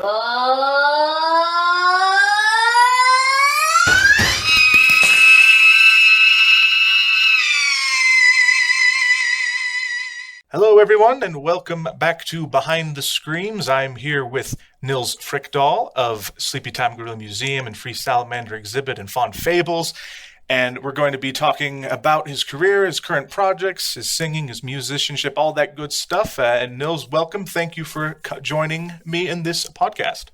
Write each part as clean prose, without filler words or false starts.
Hello, everyone, and welcome back to Behind the Screams. I'm here with Nils Frykdahl of Sleepytime Gorilla Museum and Free Salamander Exhibit and Faun Fables. And we're going to be talking about his career, his current projects, his singing, his musicianship, all that good stuff. And Nils, welcome. Thank you for joining me in this podcast.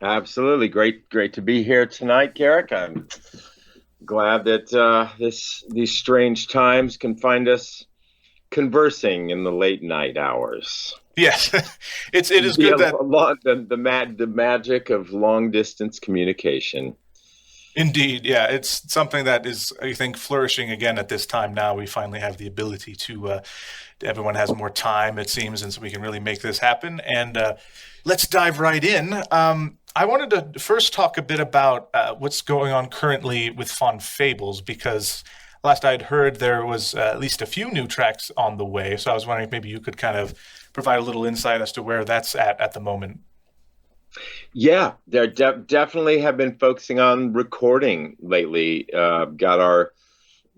Absolutely. Great to be here tonight, Garrick. I'm glad that these strange times can find us conversing in the late night hours. Yes, it is good that the magic of long distance communication. Indeed, yeah, it's something that is, I think, flourishing again at this time. Now we finally have the ability to. Everyone has more time, it seems, and so we can really make this happen. And let's dive right in. I wanted to first talk a bit about what's going on currently with Faun Fables, because last I'd heard there was at least a few new tracks on the way. So I was wondering if maybe you could kind of provide a little insight as to where that's at the moment. Yeah, they definitely have been focusing on recording lately. Got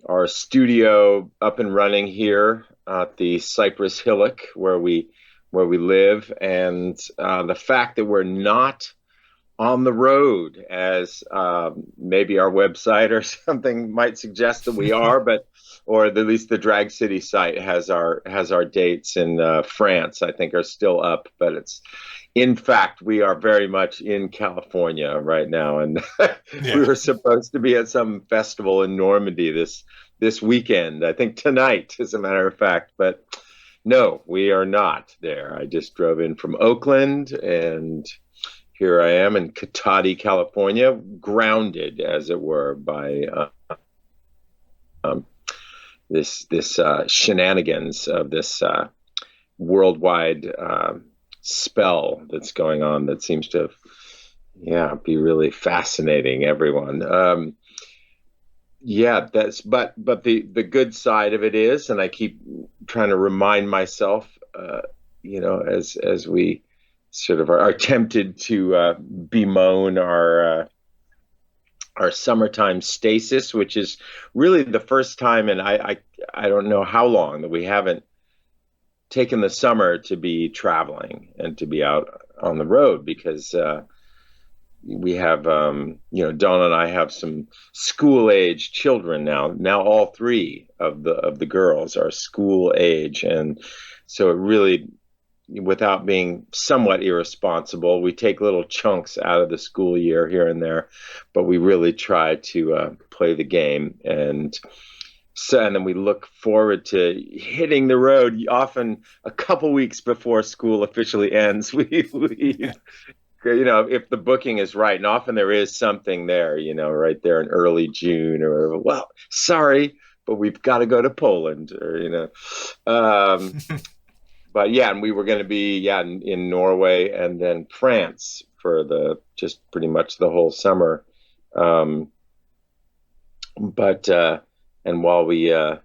our studio up and running here at the Cypress Hillock where we live, and the fact that we're not on the road, as maybe our website or something might suggest that we are, or at least the Drag City site has our dates in France, I think, are still up, but it's. In fact, we are very much in California right now, and we were supposed to be at some festival in Normandy this weekend. I think tonight, as a matter of fact, but no, we are not there. I just drove in from Oakland, and here I am in Cotati, California, grounded, as it were, by this shenanigans of this worldwide spell that's going on that seems to be really fascinating everyone. But the good side of it is, and I keep trying to remind myself, as we sort of are tempted to bemoan our summertime stasis, which is really the first time, and I don't know how long, that we haven't taken the summer to be traveling and to be out on the road, because we have, Dawn and I have some school age children now. Now all three of the girls are school age, and so it really, without being somewhat irresponsible, we take little chunks out of the school year here and there, but we really try to play the game. And then we look forward to hitting the road, often a couple weeks before school officially ends. We if the booking is right, and often there is something there, right there in early June, or, well, sorry, but we've got to go to Poland, or, but yeah, and we were going to be, in Norway and then France for just pretty much the whole summer. And while we and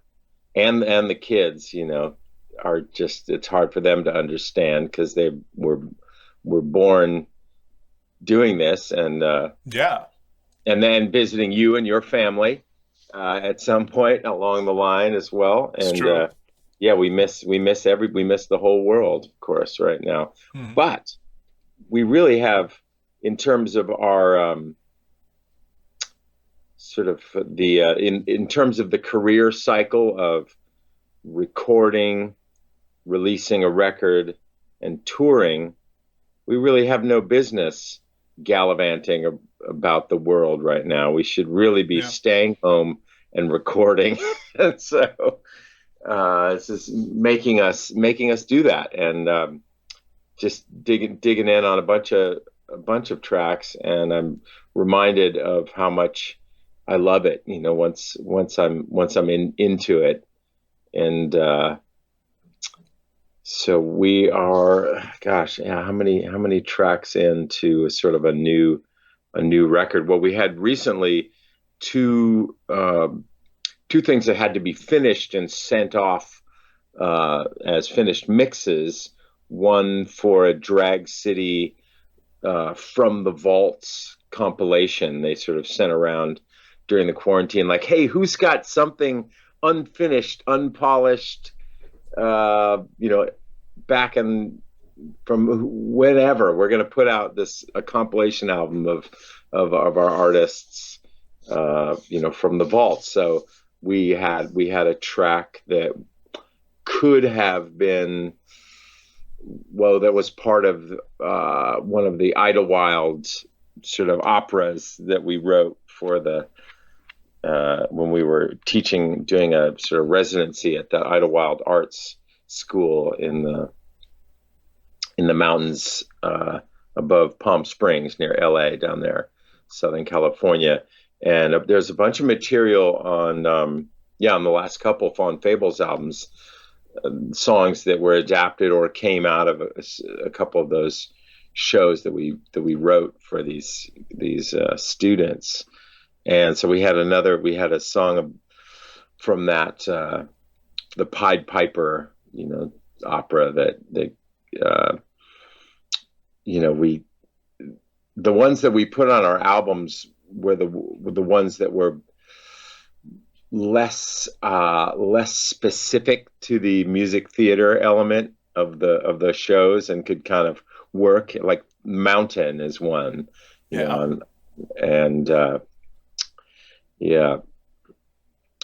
the kids, are just, it's hard for them to understand, because they were born doing this, and then visiting you and your family at some point along the line as well. And we miss the whole world, of course, right now. Mm-hmm. But we really have, in terms of our sort of in terms of the career cycle of recording, releasing a record, and touring, we really have no business gallivanting about the world right now. We should really be staying home and recording. And so this is making us do that, and just digging in on a bunch of tracks, and I'm reminded of how much I love it, once I'm into it. And so we are, how many tracks into sort of a new record? Well, we had recently two things that had to be finished and sent off as finished mixes. One for a Drag City From the Vaults compilation they sort of sent around during the quarantine, like, hey, who's got something unfinished, unpolished, back in from whenever, we're going to put out a compilation album of our artists, from the vault. So we had a track that could have been, well, that was part of one of the Idlewild sort of operas that we wrote for the when we were doing a sort of residency at the Idlewild Arts School in the mountains above Palm Springs near LA, down there, Southern California. And there's a bunch of material on the last couple Faun Fables albums, songs that were adapted or came out of a couple of those shows that we wrote for these students. And so we had a song from that the Pied Piper, opera that the ones that we put on our albums were the ones that were less specific to the music theater element of the shows, and could kind of work. Like Mountain is one,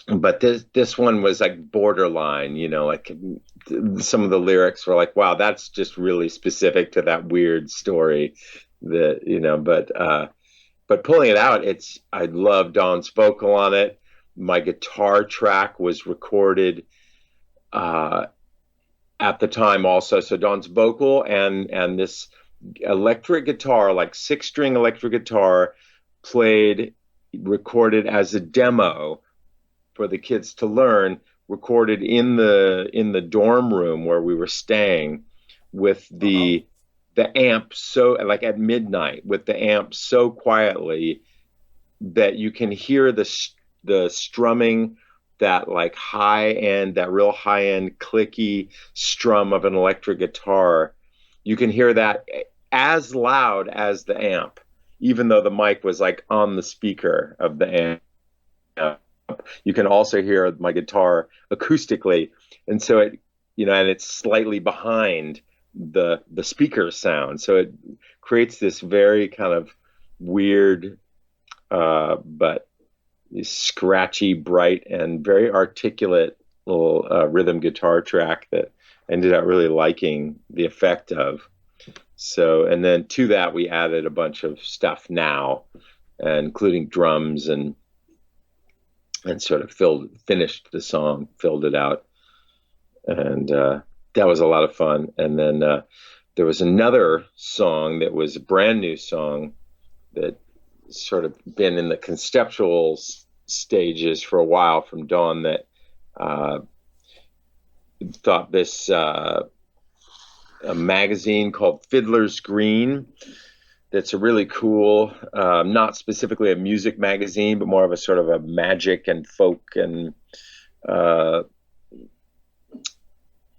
but this one was like borderline, like some of the lyrics were like, wow, that's just really specific to that weird story that, but pulling it out, I love Don's vocal on it. My guitar track was recorded at the time also. So Don's vocal and this electric guitar, like 6-string electric guitar, recorded as a demo for the kids to learn, recorded in the dorm room where we were staying, with the amp, so like at midnight, with the amp so quietly that you can hear the strumming, that like real high end clicky strum of an electric guitar. You can hear that as loud as the amp, even though the mic was like on the speaker of the amp. You can also hear my guitar acoustically, and so it, and it's slightly behind the speaker sound, so it creates this very kind of weird but scratchy, bright, and very articulate little rhythm guitar track that I ended up really liking the effect of. So, and then to that we added a bunch of stuff now, including drums, and sort of finished the song, filled it out, and that was a lot of fun. And then there was another song that was a brand new song that sort of been in the conceptual stages for a while from Dawn, that thought this a magazine called Fiddlers Green, that's a really cool, not specifically a music magazine, but more of a sort of a magic and folk and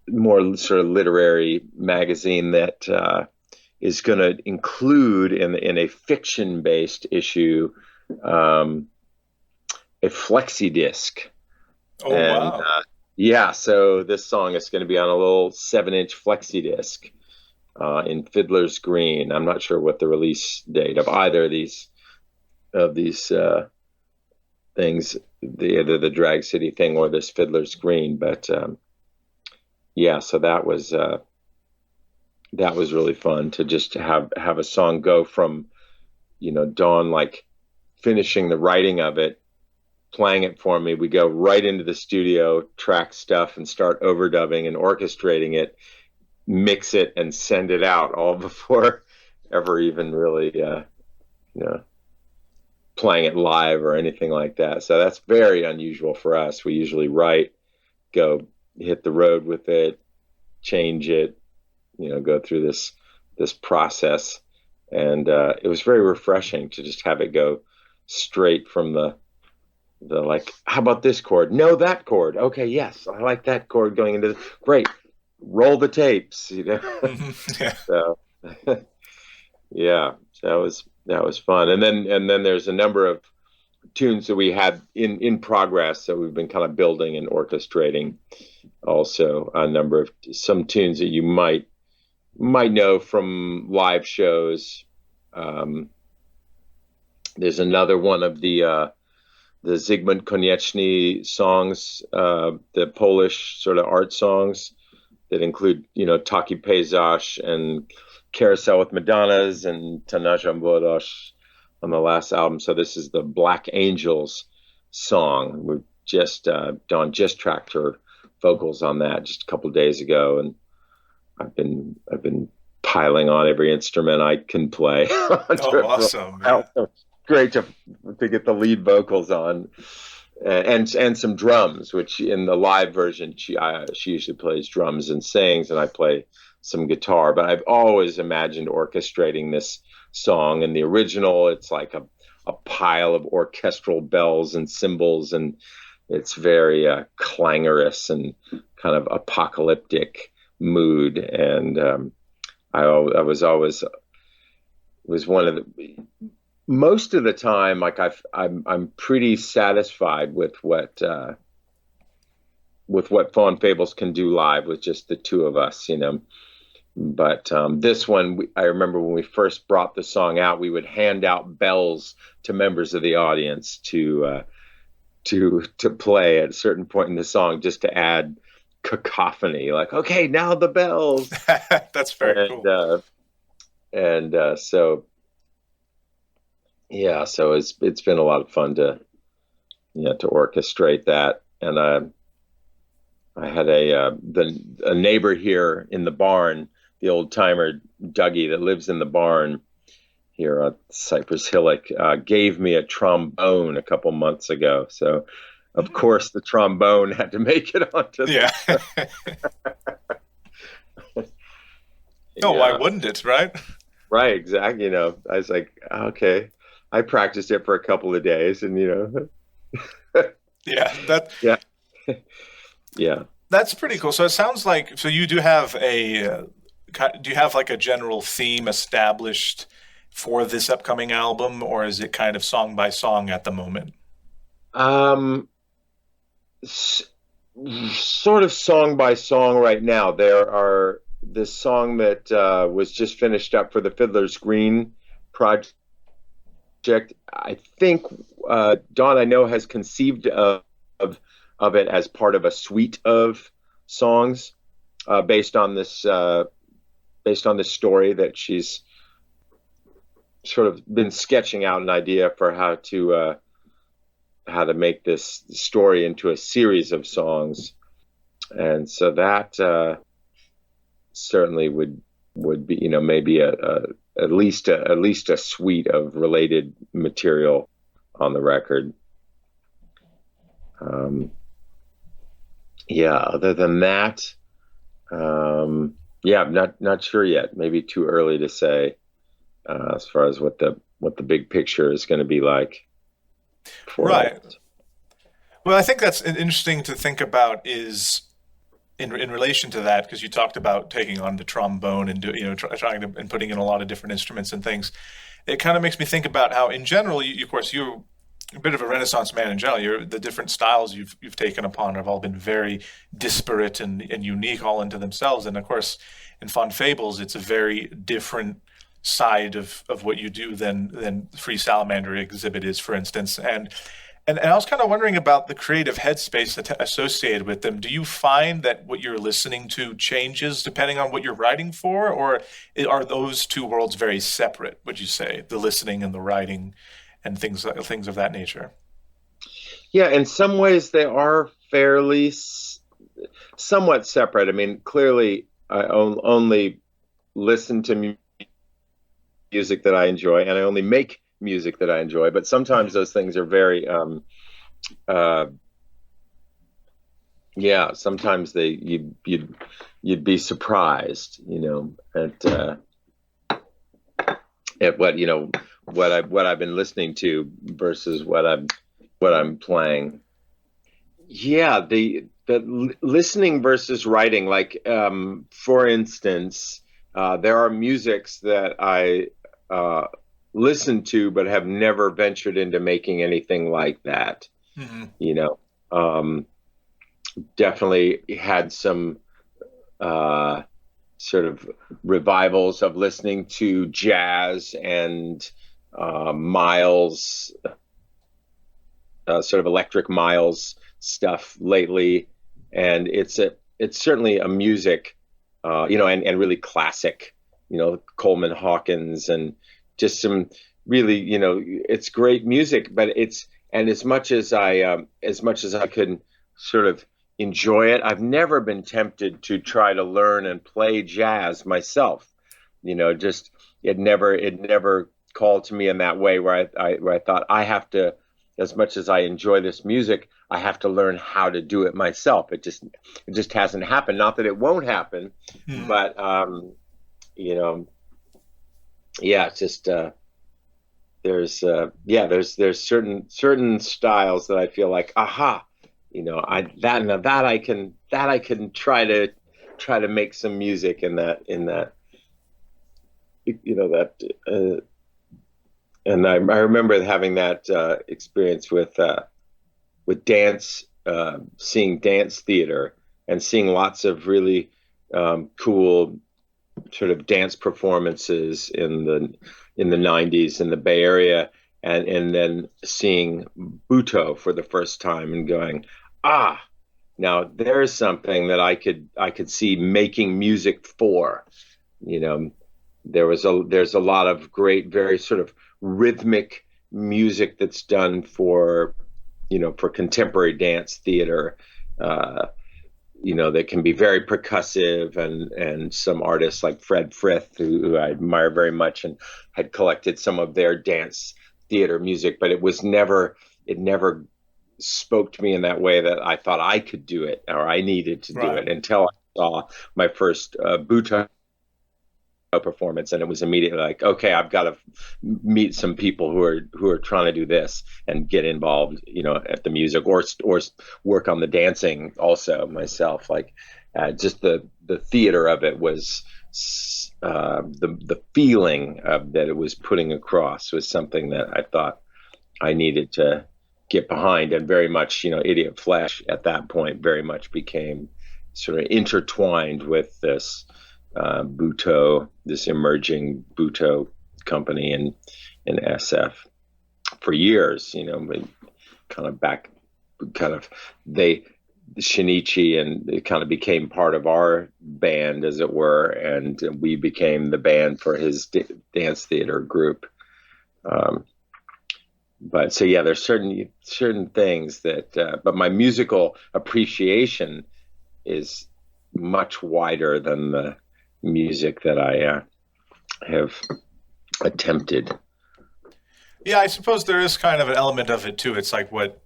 more sort of literary magazine that is going to include in a fiction-based issue a flexi disc. Oh, and, wow! So this song is going to be on a little 7-inch flexi disc in Fiddlers Green. I'm not sure what the release date of either of these things, either the Drag City thing or this Fiddlers Green, but so that was really fun to just have a song go from, Dawn like finishing the writing of it, playing it for me. We go right into the studio, track stuff, and start overdubbing and orchestrating it, mix it, and send it out, all before ever even really, playing it live or anything like that. So that's very unusual for us. We usually write, go hit the road with it, change it, go through this process. And it was very refreshing to just have it go straight from the like, how about this chord? No, that chord. Okay, yes, I like that chord going into great. Roll the tapes, Yeah. So Yeah, that was fun. And then there's a number of tunes that we had in progress that we've been kind of building and orchestrating. Also, a number of some tunes that you might know from live shows. There's another one of the Zygmunt Konieczny songs, the Polish sort of art songs that include, Taki Pejzaż and Carousel with Madonnas and Tanaja Młodość on the last album. So this is the Black Angels song. We've Dawn just tracked her vocals on that just a couple of days ago, and I've been piling on every instrument I can play. Oh, awesome! Great to get the lead vocals on, and some drums, which in the live version she usually plays drums and sings, and I play some guitar. But I've always imagined orchestrating this song. In the original, it's like a pile of orchestral bells and cymbals, and it's very clangorous and kind of apocalyptic mood. And I was always was one of the most of the time, like I'm pretty satisfied with what Faun Fables can do live with just the two of us, But this one, I remember when we first brought the song out, we would hand out bells to members of the audience to play at a certain point in the song, just to add cacophony. Like, okay, now the bells. That's very cool. So it's been a lot of fun to orchestrate that. And I had a neighbor here in the barn, the old timer Dougie that lives in the barn here at Cypress Hillock, gave me a trombone a couple months ago. So of course the trombone had to make it onto yeah. No, why wouldn't it, right? Right, exactly. I was like, okay. I practiced it for a couple of days, and yeah, yeah, that's pretty cool. So it sounds like you do have like a general theme established for this upcoming album, or is it kind of song by song at the moment? Sort of song by song right now. There are this song that was just finished up for the Fiddlers Green project. I think Dawn, I know, has conceived of it as part of a suite of songs based on this story that she's sort of been sketching out an idea for how to make this story into a series of songs. And so that certainly would be, maybe at least a suite of related material on the record. Other than that, I'm not sure yet. Maybe too early to say as far as what the big picture is going to be like. Right. Well, I think that's interesting to think about is in relation to that, because you talked about taking on the trombone and trying to and putting in a lot of different instruments and things. It kind of makes me think about how, in general, of course, you're a bit of a Renaissance man in general. The different styles you've taken upon have all been very disparate and unique all into themselves. And of course, in Faun Fables, it's a very different side of what you do than Free Salamander Exhibit is, for instance. And I was kind of wondering about the creative headspace associated with them. Do you find that what you're listening to changes depending on what you're writing for, or are those two worlds very separate, would you say, the listening and the writing and things of that nature? Yeah, in some ways they are fairly somewhat separate. I mean, clearly I only listen to music that I enjoy, and I only make music that I enjoy, but sometimes those things are very sometimes you'd be surprised, at what I've been listening to versus what I'm playing. Yeah, the listening versus writing, like for instance, there are musics that uh, listened to, but have never ventured into making anything like that. Mm-hmm. You know, definitely had some sort of revivals of listening to jazz and Miles, sort of Electric Miles stuff lately, and it's certainly a music, and really classic, Coleman Hawkins, and just some really, it's great music, but as much as I could sort of enjoy it, I've never been tempted to try to learn and play jazz myself. Just it never called to me in that way where I thought I have to, as much as I enjoy this music, I have to learn how to do it myself. It just hasn't happened. Not that it won't happen, but it's just there's certain styles that I feel like, aha, I can try to make some music in that and I remember having that experience with dance, seeing dance theater and seeing lots of really cool sort of dance performances in the 90s in the Bay Area, and then seeing Butoh for the first time and going, now there's something that I could see making music for. There's a lot of great, very sort of rhythmic music that's done for contemporary dance theater, that can be very percussive, and some artists like Fred Frith, who I admire very much, and had collected some of their dance theater music, but it never spoke to me in that way that I thought I could do it or I needed to do it, until I saw my first Butoh performance, and it was immediately like, okay, I've got to meet some people who are trying to do this and get involved, at the music, or work on the dancing also myself. Like, just the theater of it was the feeling of that it was putting across was something that I thought I needed to get behind, and very much, Idiot Flesh at that point very much became sort of intertwined with this Butoh, this emerging Butoh company in SF for years, Shinichi, and it kind of became part of our band, as it were, and we became the band for his dance theater group. But so, yeah, there's certain things that, but my musical appreciation is much wider than the music that I have attempted. Yeah, I suppose there is kind of an element of it too. It's like what,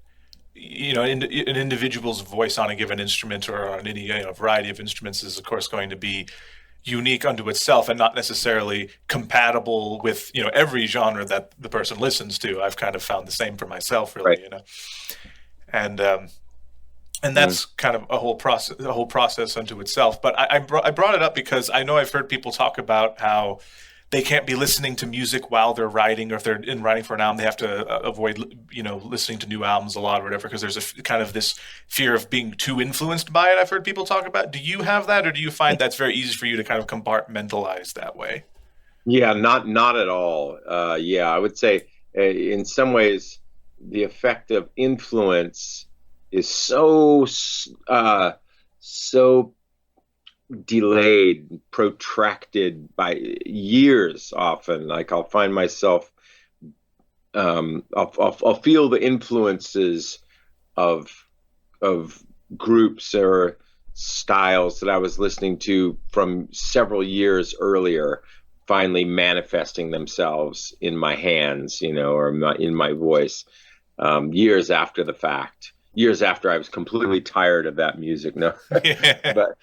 an individual's voice on a given instrument or on any variety of instruments is, of course, going to be unique unto itself and not necessarily compatible with every genre that the person listens to. I've kind of found the same for myself, really, right. And that's kind of a whole process unto itself. But I brought it up because I know I've heard people talk about how they can't be listening to music while they're writing, or if they're in writing for an album, they have to avoid, listening to new albums a lot or whatever, because there's a kind of this fear of being too influenced by it. I've heard people talk about. Do you have that, or do you find that's very easy for you to kind of compartmentalize that way? Yeah, not at all. I would say in some ways the effect of influence is so delayed, protracted by years. Often, like I'll find myself, I'll feel the influences of groups or styles that I was listening to from several years earlier, finally manifesting themselves in my hands, or in my voice, years after the fact. Years after I was completely tired of that music. No, but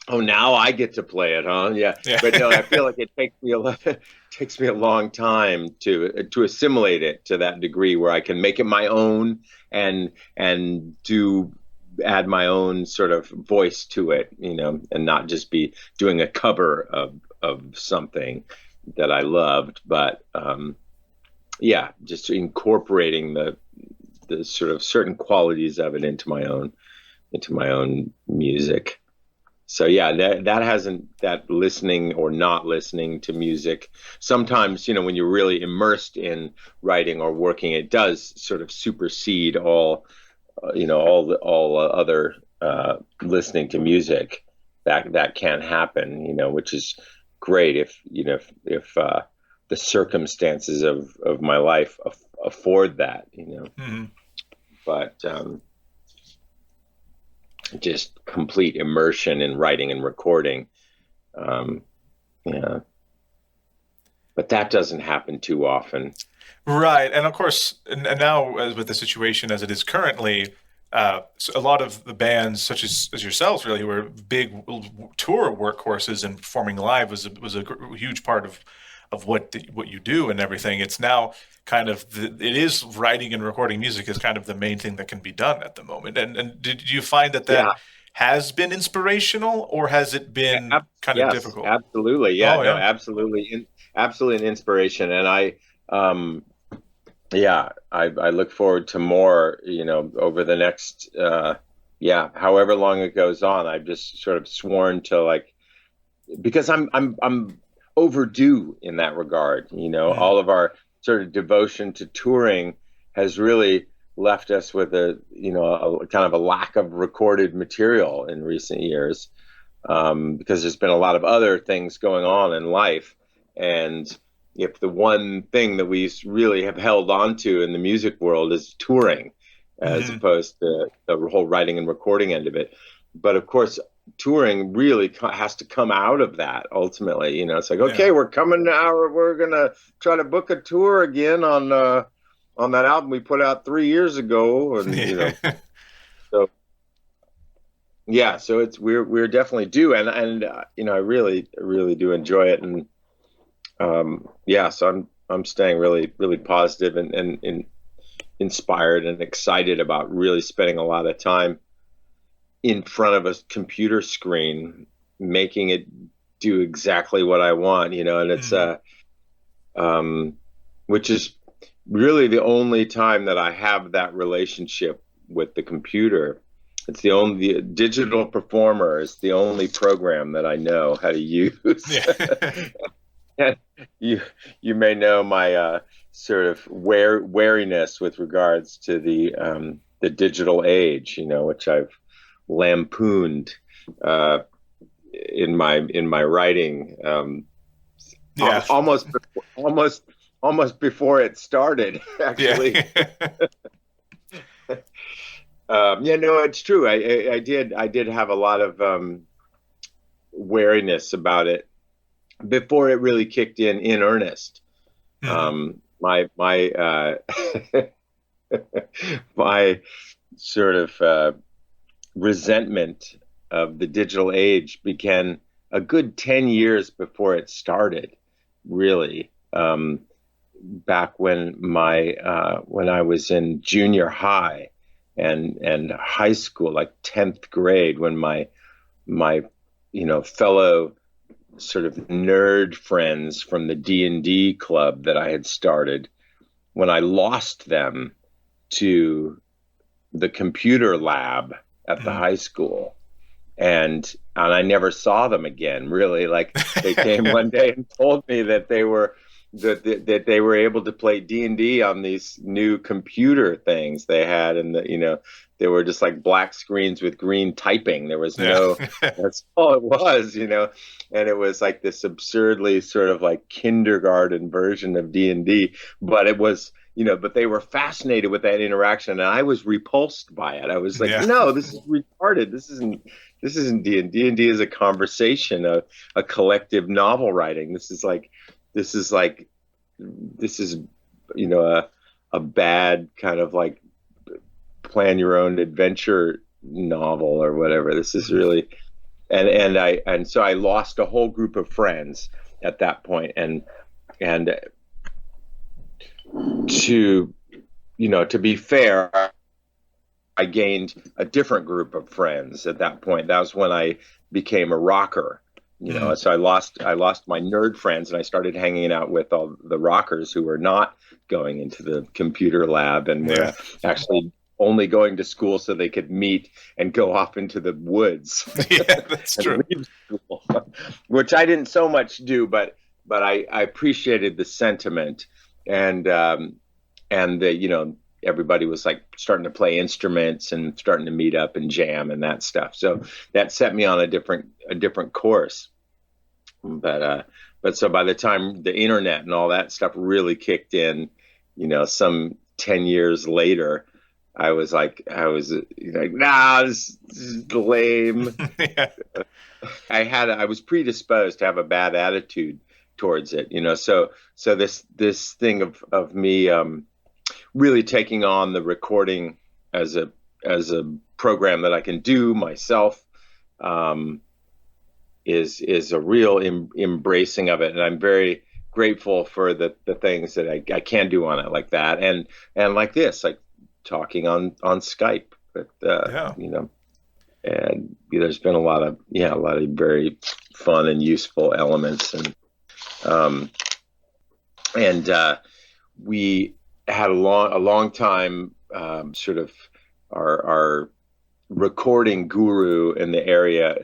now I get to play it, huh? Yeah. But no, I feel like it takes me a long time to assimilate it to that degree where I can make it my own and add my own sort of voice to it, and not just be doing a cover of something. that I loved, but yeah, just incorporating the sort of certain qualities of it into my own music. So yeah, that hasn't, that listening or not listening to music, sometimes, when you're really immersed in writing or working, it does sort of supersede all other listening to music. That can happen, which is great if the circumstances of my life afford that, Mm-hmm. but just complete immersion in writing and recording. Yeah, but that doesn't happen too often. Right, and of course, and now as with the situation as it is currently, so a lot of the bands, such as yourselves, really, who are big tour workhorses and performing live, was a huge part of what you do and everything. It's now kind of it is writing and recording music is kind of the main thing that can be done at the moment. And did you find that Yeah. has been inspirational, or has it been kind of Yes, difficult? absolutely. Yeah, Oh no, yeah. absolutely, absolutely an inspiration. And um, yeah, I look forward to more, over the next, yeah, however long it goes on. I've just sort of sworn to, like, because I'm overdue in that regard. Mm, All of our sort of devotion to touring has really left us with a kind of a lack of recorded material in recent years, because there's been a lot of other things going on in life. And if the one thing that we really have held on to in the music world is touring, as mhm. opposed to the whole writing and recording end of it. But of course, touring really has to come out of that ultimately. It's like, Yeah. okay, we're coming now, we're going to try to book a tour again on that album we put out 3 years ago. And, Yeah. so yeah, so we're definitely due, and I really do enjoy it, and yeah, so I'm staying really really positive and inspired and excited about really spending a lot of time in front of a computer screen, making it do exactly what I want, and it's Mhm. which is really the only time that I have that relationship with the computer. It's the only digital performer is the only program that I know how to use. Yeah. And you may know my sort of wariness with regards to the digital age, which I've lampooned uh, in my writing, Yeah. almost almost before it started, Yeah. actually. Yeah, no, it's true. I did have a lot of wariness about it before it really kicked in earnest. Mhm. My my sort of resentment of the digital age began a good 10 years before it started, really. Back when I was in junior high and high school, like 10th grade, when my fellow sort of nerd friends from the D&D club that I had started, when I lost them to the computer lab at the Mhm. high school, and I never saw them again, really. Like, they came one day and told me that they were able to play D&D on these new computer things they had, and they were just like black screens with green typing. There was Yeah. no That's all it was, and it was like this absurdly sort of like kindergarten version of D&D, but it was, but they were fascinated with that interaction, and I was repulsed by it. I was like, Yeah. no, this is retarded. This isn't D&D. D&D is a conversation, a collective novel writing. This is like this is a bad kind of like plan your own adventure novel or whatever. This is Mhm. really, and so I lost a whole group of friends at that point, and to to be fair, I gained a different group of friends at that point. That was when I became a rocker. So I lost my nerd friends, and I started hanging out with all the rockers who were not going into the computer lab and were actually only going to school so they could meet and go off into the woods. Yeah, that's true. Leave school, which I didn't so much do, but I appreciated the sentiment, and the everybody was like starting to play instruments and starting to meet up and jam and that stuff. So that set me on a different course. But so by the time the internet and all that stuff really kicked in, some 10 years later, I was like, nah, this is lame. Yeah. I was predisposed to have a bad attitude towards it, So this thing of me really taking on the recording as a program that I can do myself is a real embracing of it, and I'm very grateful for the things that I can do on it, like that, and like this, like talking on Skype, but and there's been a lot of very fun and useful elements, and we had a long time sort of our recording guru in the area,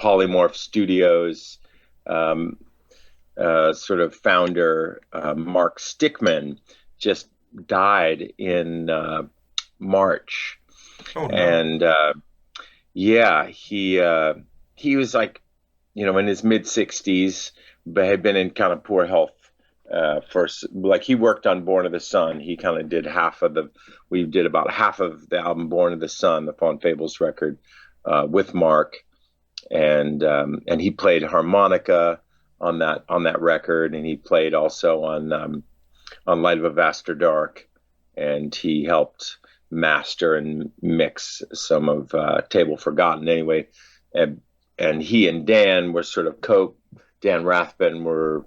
Polymorph Studios sort of founder, Mark Stickman, just died in March. Oh, no. And he was like, in his mid 60s, but had been in kind of poor health. He worked on Born of the Sun. He kind of did we did about half of the album Born of the Sun, the Faun Fables record, with Mark, and he played harmonica on that record, and he played also on Light of a Vaster Dark, and he helped master and mix some of Table Forgotten anyway, and he and Dan were sort of Dan Rathbun were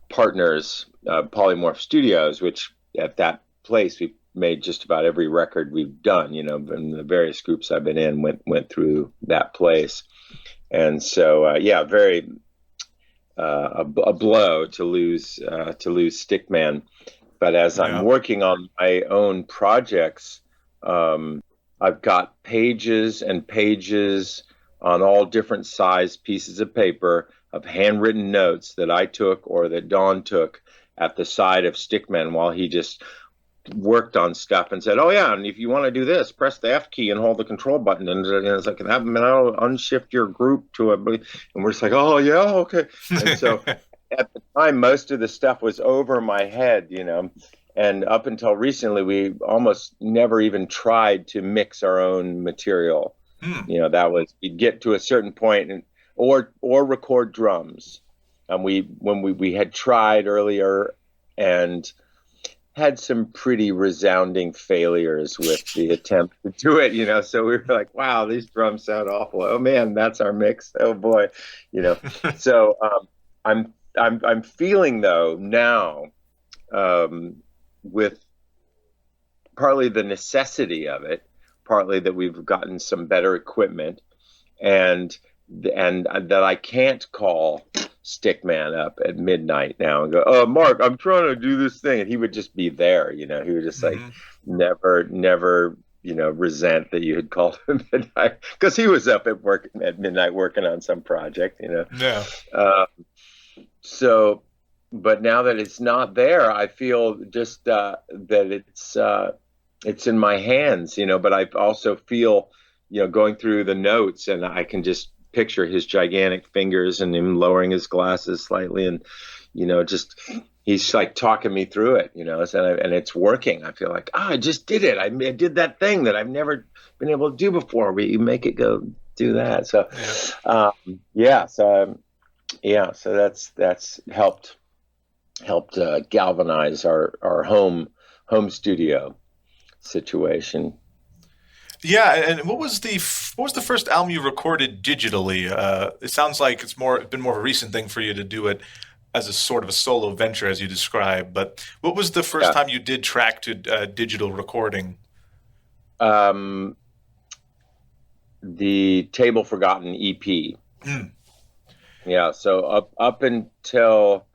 partners, Polymorph Studios, which at that place we made just about every record we've done, and the various groups I've been in went through that place. And so, very a blow to lose Stickman. But as I'm working on my own projects, I've got pages and pages on all different size pieces of paper of handwritten notes that I took or that Don took at the side of Stickman while he just worked on stuff, and said, "Oh yeah, and if you want to do this, press the F key and hold the control button." And it's like, "I'll unshift your group to a," and we're just like, "Oh yeah, okay." And so at the time, most of the stuff was over my head, and up until recently, we almost never even tried to mix our own material. That was, you'd get to a certain point or record drums. And we had tried earlier and had some pretty resounding failures with the attempt to do it, so we were like, wow, these drums sound awful. Oh man, that's our mix. Oh boy, So I'm feeling though now, with partly the necessity of it, partly that we've gotten some better equipment, and that I can't call Stickman up at midnight now and go, "Oh, Mark, I'm trying to do this thing," and he would just be there. He would just like never resent that you had called him at midnight, because he was up at midnight working on some project. Yeah. So, but now that it's not there, I feel just that it's in my hands, but I also feel, going through the notes, and I can just picture his gigantic fingers and him lowering his glasses slightly, and just he's like talking me through it, and it's working. I feel like, I just did it. I did that thing that I've never been able to do before, but you make it go do that. So so that's helped galvanize our home studio situation. Yeah, and what was the first album you recorded digitally? It sounds like it's been more of a recent thing for you to do it as a sort of a solo venture, as you described. But what was the first time you did track to digital recording? The Table Forgotten EP. Yeah, so up until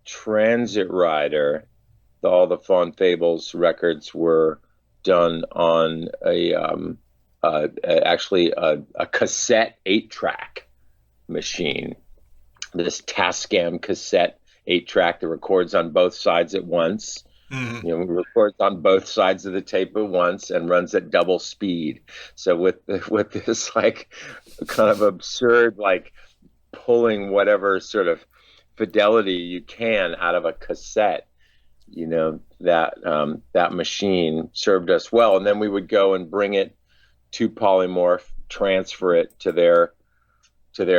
Transit Rider, all the Faun Fables records were done on actually a cassette 8-track machine. This Tascam cassette 8-track that records on both sides at once. Mhm. You know, records on both sides of the tape at once and runs at double speed. So with this like kind of absurd like pulling whatever sort of fidelity you can out of a cassette, you know, that machine served us well. And then we would go and bring it to Polymorph, transfer it to their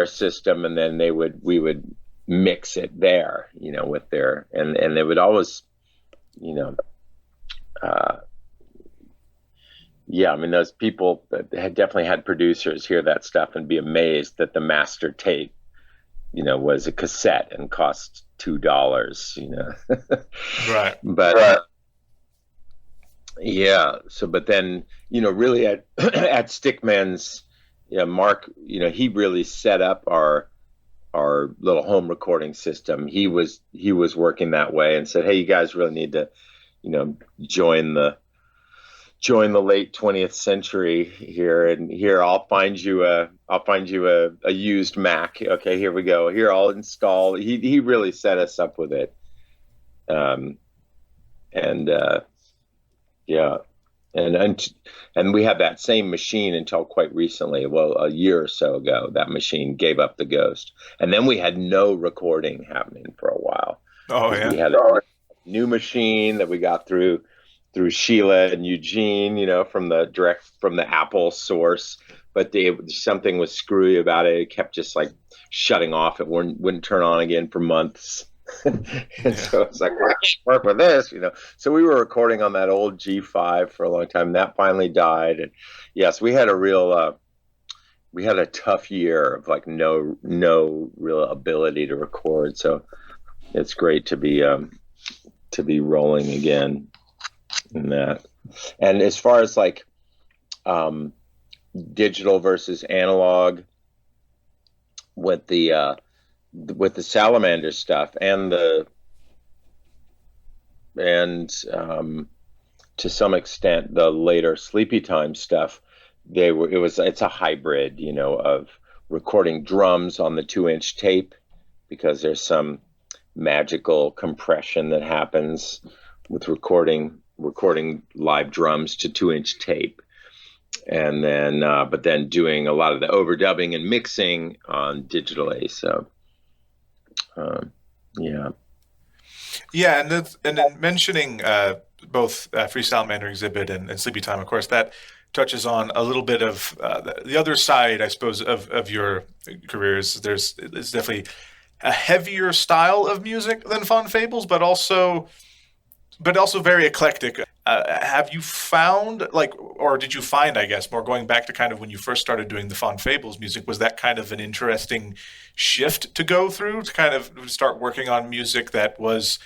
system, and then we would mix it there, you know, with their, and they would always, you know, yeah, I mean, those people that had definitely had producers hear that stuff and be amazed that the master tape, you know, was a cassette and cost $2, you know. Right. But yeah, so but then, you know, really at at Stickman's, yeah, Mark, you know, he really set up our little home recording system. He was working that way and said, "Hey, you guys really need to, you know, join the late 20th century here, and here I'll find you a used Mac. Okay, here we go. Here, I'll install." He really set us up with it. Yeah, and we had that same machine until quite recently. Well, a year or so ago, that machine gave up the ghost, and then we had no recording happening for a while. Oh yeah. We had a new machine that we got through Sheila and Eugene, you know, from the Apple source, but something was screwy about it. It kept just like shutting off. It wouldn't turn on again for months. And so it's like, well, I can't work with this, you know. So we were recording on that old G5 for a long time. That finally died, and yes, we had a tough year of like no real ability to record. So it's great to be rolling again in that. And as far as like digital versus analog with the Salamander stuff and to some extent the later Sleepytime stuff, it's a hybrid, you know, of recording drums on the 2-inch tape, because there's some magical compression that happens with recording live drums to 2-inch tape, and then but then doing a lot of the overdubbing and mixing on digitally. So Yeah, and then mentioning both Free Salamander Exhibit and Sleepytime, of course, that touches on a little bit of the other side, I suppose, of your careers. It's definitely a heavier style of music than Faun Fables, but also very eclectic. Have you found, like, or did you find, I guess, more going back to kind of when you first started doing the Faun Fables music, was that kind of an interesting shift to go through, to kind of start working on music that was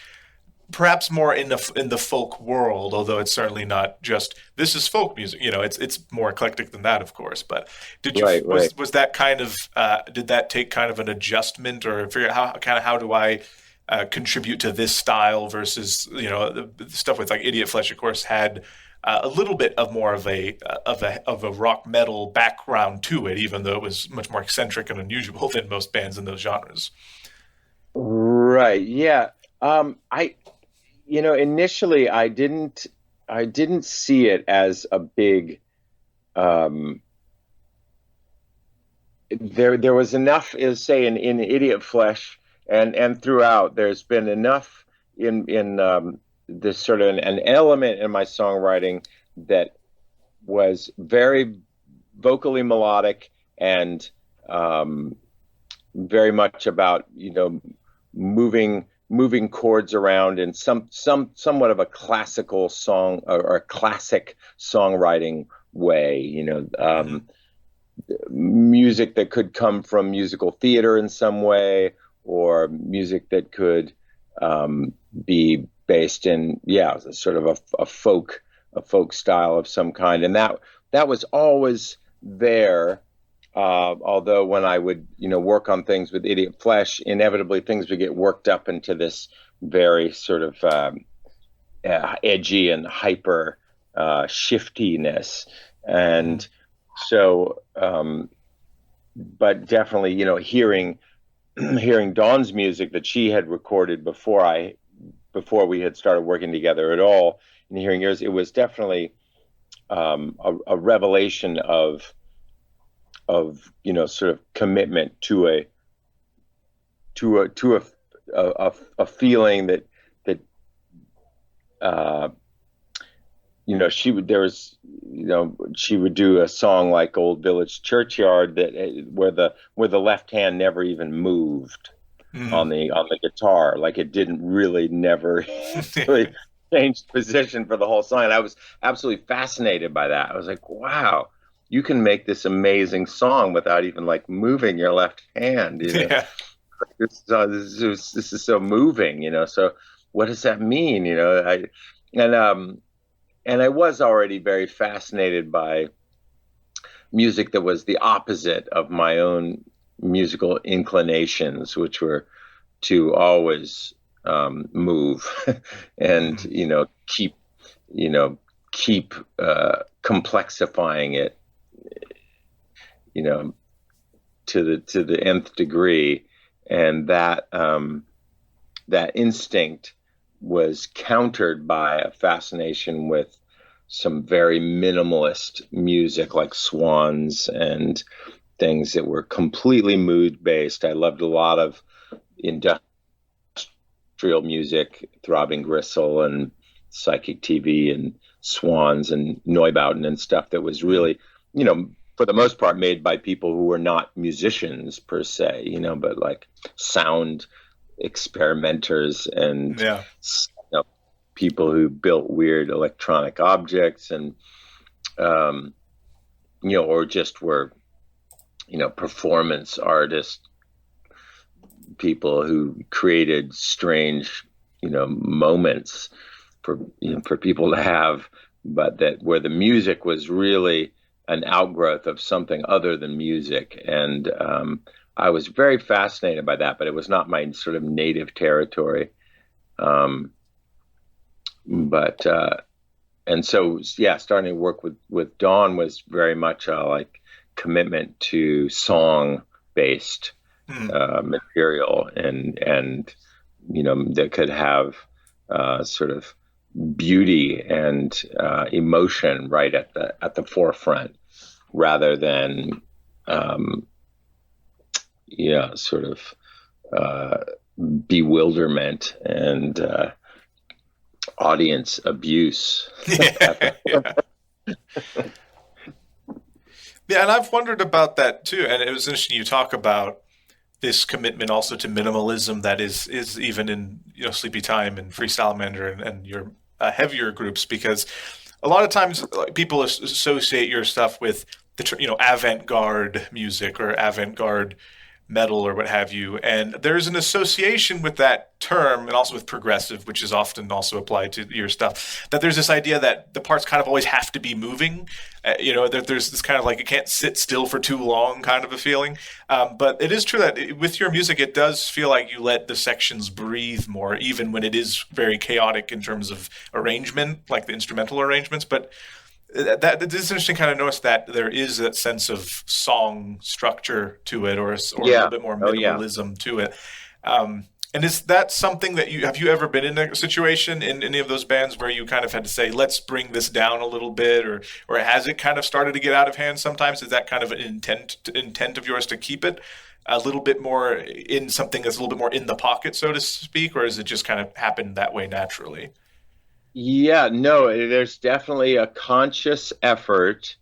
perhaps more in the folk world, although it's certainly not just this is folk music. You know, it's more eclectic than that, of course. But did you was that kind of did that take kind of an adjustment, or figure out how do I contribute to this style versus, you know, the stuff with like Idiot Flesh, of course, had a little bit of more of a rock metal background to it, even though it was much more eccentric and unusual than most bands in those genres. Right. Yeah. Initially I didn't see it as a big, there was enough, say in Idiot Flesh and throughout, there's been enough in this sort of an element in my songwriting that was very vocally melodic and very much about, you know, moving chords around in somewhat of a classical song or a classic songwriting way, you know, music that could come from musical theater in some way, or music that could be based in, sort of a folk style of some kind. And that was always there. Although when I would, work on things with Idiot Flesh, inevitably things would get worked up into this very sort of edgy and hyper shiftiness. And so, but definitely, hearing Dawn's music that she had recorded before we had started working together at all, and hearing yours, it was definitely a revelation of sort of commitment to a feeling that she would do a song like Old Village Churchyard where the left hand never even moved on the guitar, like it didn't really never really change position for the whole song. And I was absolutely fascinated by that. I was like, wow, you can make this amazing song without even like moving your left hand. Yeah. This is so moving, so what does that mean? And I was already very fascinated by music that was the opposite of my own musical inclinations, which were to always move and keep complexifying it to the nth degree. And that instinct was countered by a fascination with some very minimalist music like Swans and things that were completely mood based. I loved a lot of industrial music, Throbbing Gristle and Psychic TV and Swans and Neubauten and stuff that was really, for the most part made by people who were not musicians per se, but like sound experimenters and people who built weird electronic objects and or just were performance artists, people who created strange moments for people to have, but that where the music was really an outgrowth of something other than music. And I was very fascinated by that, but it was not my sort of native territory. And so, starting to work with Dawn was very much a like commitment to song based material and that could have sort of beauty and emotion right at the forefront, rather than sort of bewilderment and audience abuse. Yeah, and I've wondered about that too. And it was interesting you talk about this commitment also to minimalism that is even in Sleepytime and Free Salamander and your heavier groups, because a lot of times people associate your stuff with the avant-garde music or avant-garde metal or what have you, and there's an association with that term, and also with progressive, which is often also applied to your stuff, that there's this idea that the parts kind of always have to be moving, that there's this kind of like it can't sit still for too long kind of a feeling, but it is true that with your music it does feel like you let the sections breathe more, even when it is very chaotic in terms of arrangement, like the instrumental arrangements. But that it's interesting kind of notice that there is that sense of song structure to it, or a little bit more minimalism to it. And is that something that have you ever been in a situation in any of those bands where you kind of had to say, let's bring this down a little bit, or has it kind of started to get out of hand sometimes? Is that kind of an intent of yours to keep it a little bit more in something that's a little bit more in the pocket, so to speak, or is it just kind of happened that way naturally? Yeah, no, there's definitely a conscious effort,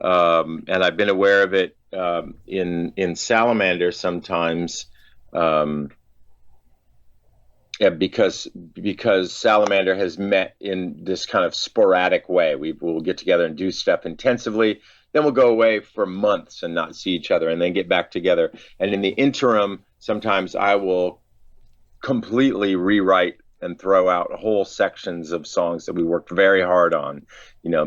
and I've been aware of it in Salamander sometimes, because Salamander has met in this kind of sporadic way. We'll get together and do stuff intensively, then we'll go away for months and not see each other, and then get back together. And in the interim, sometimes I will completely rewrite and throw out whole sections of songs that we worked very hard on,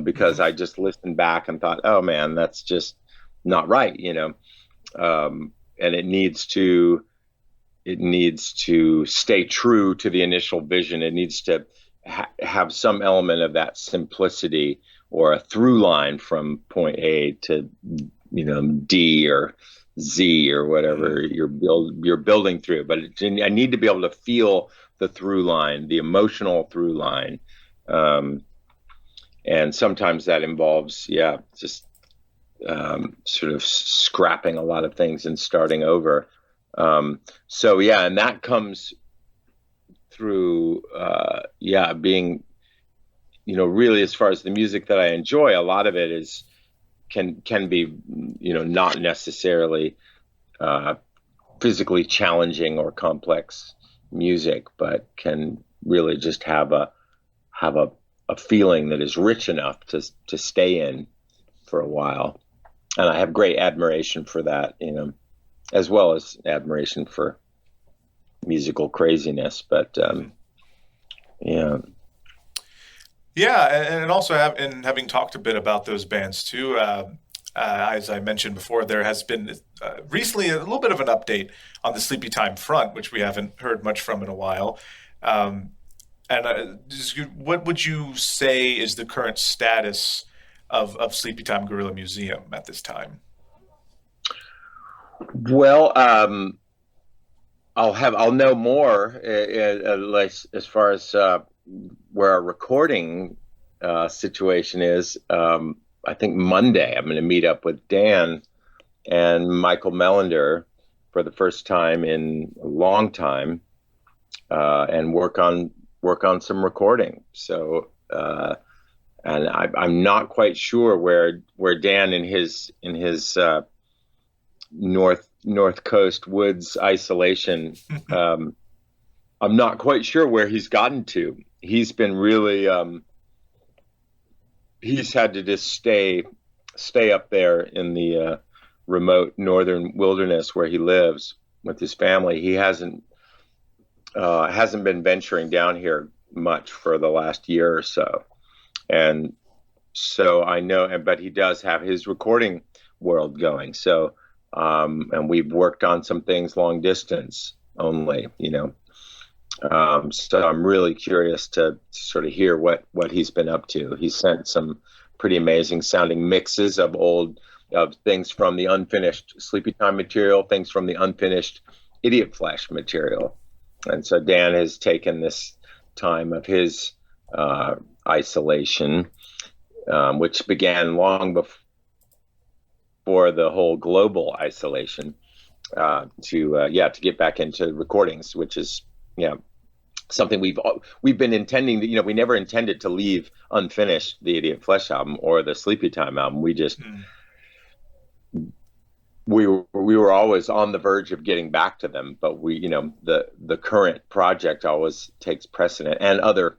because I just listened back and thought, oh man, that's just not right, and it needs to stay true to the initial vision. It needs to have some element of that simplicity or a through line from point A to D or Z or whatever you're building through. But I need to be able to feel the through line, the emotional through line, and sometimes that involves just sort of scrapping a lot of things and starting over. And that comes through being, really, as far as the music that I enjoy, a lot of it can be, not necessarily physically challenging or complex music, but can really just have a feeling that is rich enough to stay in for a while. And I have great admiration for that, as well as admiration for musical craziness. But and also having talked a bit about those bands too, as I mentioned before, there has been recently a little bit of an update on the Sleepytime front, which we haven't heard much from in a while. What would you say is the current status of Sleepytime Gorilla Museum at this time? Well, I'll know more as far as where our recording situation is. I think Monday I'm going to meet up with Dan and Michael Melander for the first time in a long time, and work on some recording. So, and I'm not quite sure where Dan in his North Coast woods isolation. I'm not quite sure where he's gotten to. He's been really he's had to just stay up there in the remote northern wilderness where he lives with his family. He hasn't been venturing down here much for the last year or so. And so I know, but he does have his recording world going. So, and we've worked on some things long distance only, so I'm really curious to sort of hear what he's been up to. He sent some pretty amazing sounding mixes of things from the unfinished Sleepytime material, things from the unfinished Idiot Flesh material. And so Dan has taken this time of his isolation, which began long before the whole global isolation, to get back into recordings, which is something we've been intending to, we never intended to leave unfinished the Idiot Flesh album or the Sleepytime album. We just we were always on the verge of getting back to them, but the current project always takes precedent, and other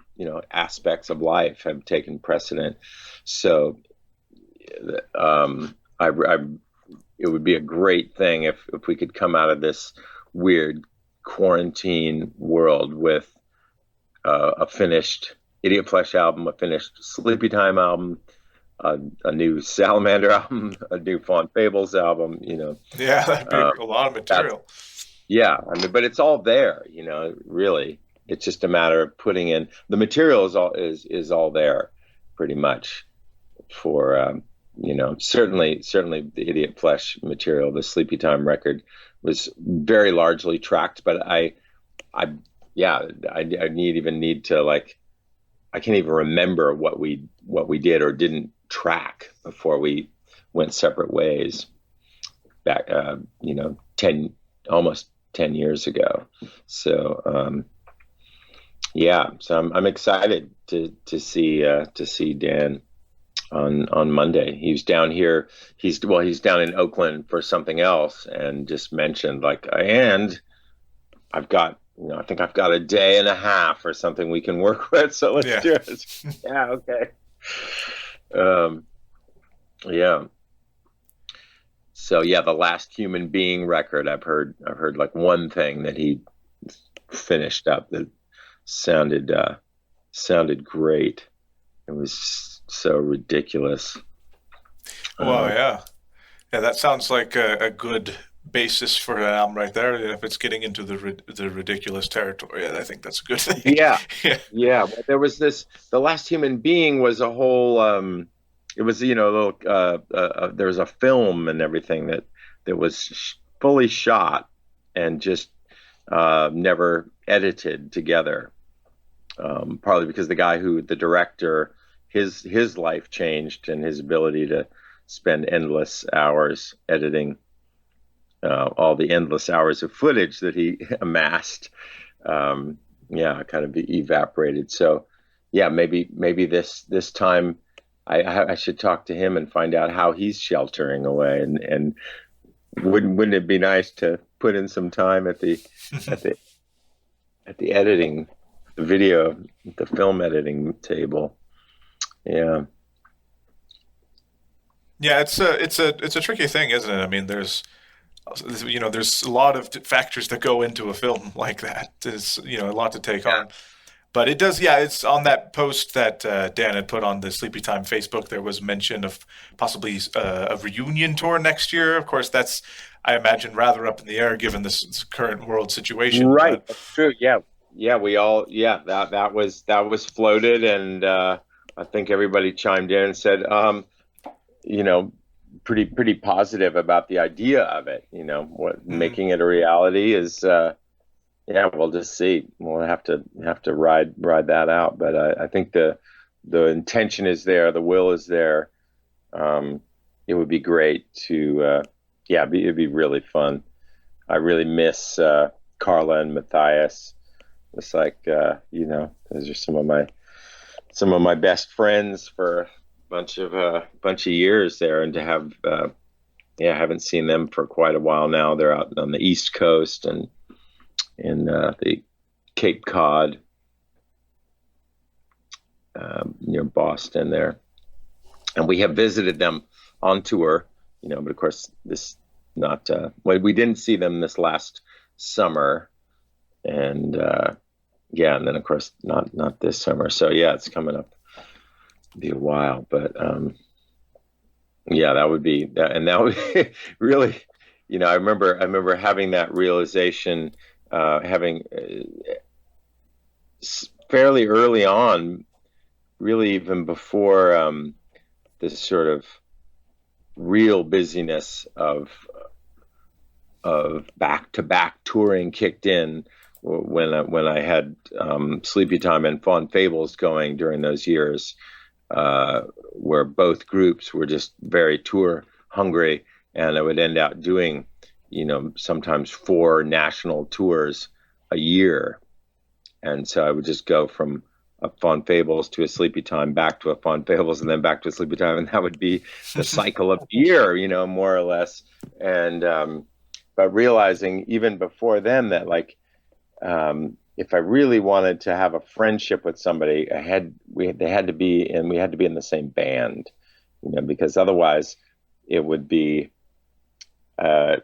aspects of life have taken precedent. So it would be a great thing if we could come out of this weird quarantine world with a finished Idiot Flesh album, a finished Sleepytime album, a new Salamander album, a new Faun Fables album. Yeah, that'd be a lot of material. But it's all there. Really, it's just a matter of putting in the material. Is all there, pretty much. For certainly the Idiot Flesh material, the Sleepytime record, was very largely tracked, but I need to, I can't even remember what we did or didn't track before we went separate ways back, almost 10 years ago. So, so I'm excited to see Dan on Monday. He's down here. He's down in Oakland for something else, and just mentioned and I've got, I think I've got a day and a half or something we can work with. So let's do it. Yeah. Okay. So the Last Human Being record, I've heard one thing that he finished up that sounded great. It was so ridiculous. Well, Yeah, that sounds like a good basis for an album right there. If it's getting into the ridiculous territory, I think that's a good thing. Yeah, Yeah. yeah. Well, there was this. The Last Human Being was a whole. It was a little. There was a film and everything that was fully shot and just never edited together. Partly because the director, his life changed and his ability to spend endless hours editing all the endless hours of footage that he amassed. Yeah, kind of evaporated. So, yeah, maybe this time I should talk to him and find out how he's sheltering away. And wouldn't it be nice to put in some time at the at the editing, the video, the film editing table? Yeah. Yeah, it's a tricky thing, isn't it? I mean, there's a lot of factors that go into a film like that. There's a lot to take Yeah. on. But it does, yeah. It's on that post that Dan had put on the Sleepy Time Facebook. There was mention of possibly a reunion tour next year. Of course, that's I imagine rather up in the air given this current world situation. Right. But That's true. Yeah. Yeah. That was floated, and I think everybody chimed in and said, you know, pretty positive about the idea of it. What mhm. making it a reality is. Yeah, we'll just see. We'll have to ride that out. But I think the intention is there, the will is there. Um, it would be great to, yeah, it'd be really fun. I really miss Carla and Matthias. It's like, those are some of my best friends for a bunch of years there, and to have, yeah, I haven't seen them for quite a while now. They're out on the East Coast and in the Cape Cod, near Boston there. And we have visited them on tour, but of course this not, well, we didn't see them this last summer, and yeah, and then of course not this summer. So yeah, it's coming up, be a while, but yeah, that would be that, and that would be really, I remember having that realization, having fairly early on, really even before this sort of real busyness of back to back touring kicked in, when I had Sleepy Time and Faun Fables going during those years, where both groups were just very tour hungry, and I would end up doing, sometimes 4 national tours a year. And so I would just go from a Faun Fables to a Sleepy Time, back to a Faun Fables, and then back to a Sleepy Time, and that would be the cycle of the year, more or less. And but realizing even before then that, like, if I really wanted to have a friendship with somebody, they had to be, and we had to be in the same band, because otherwise it would be, a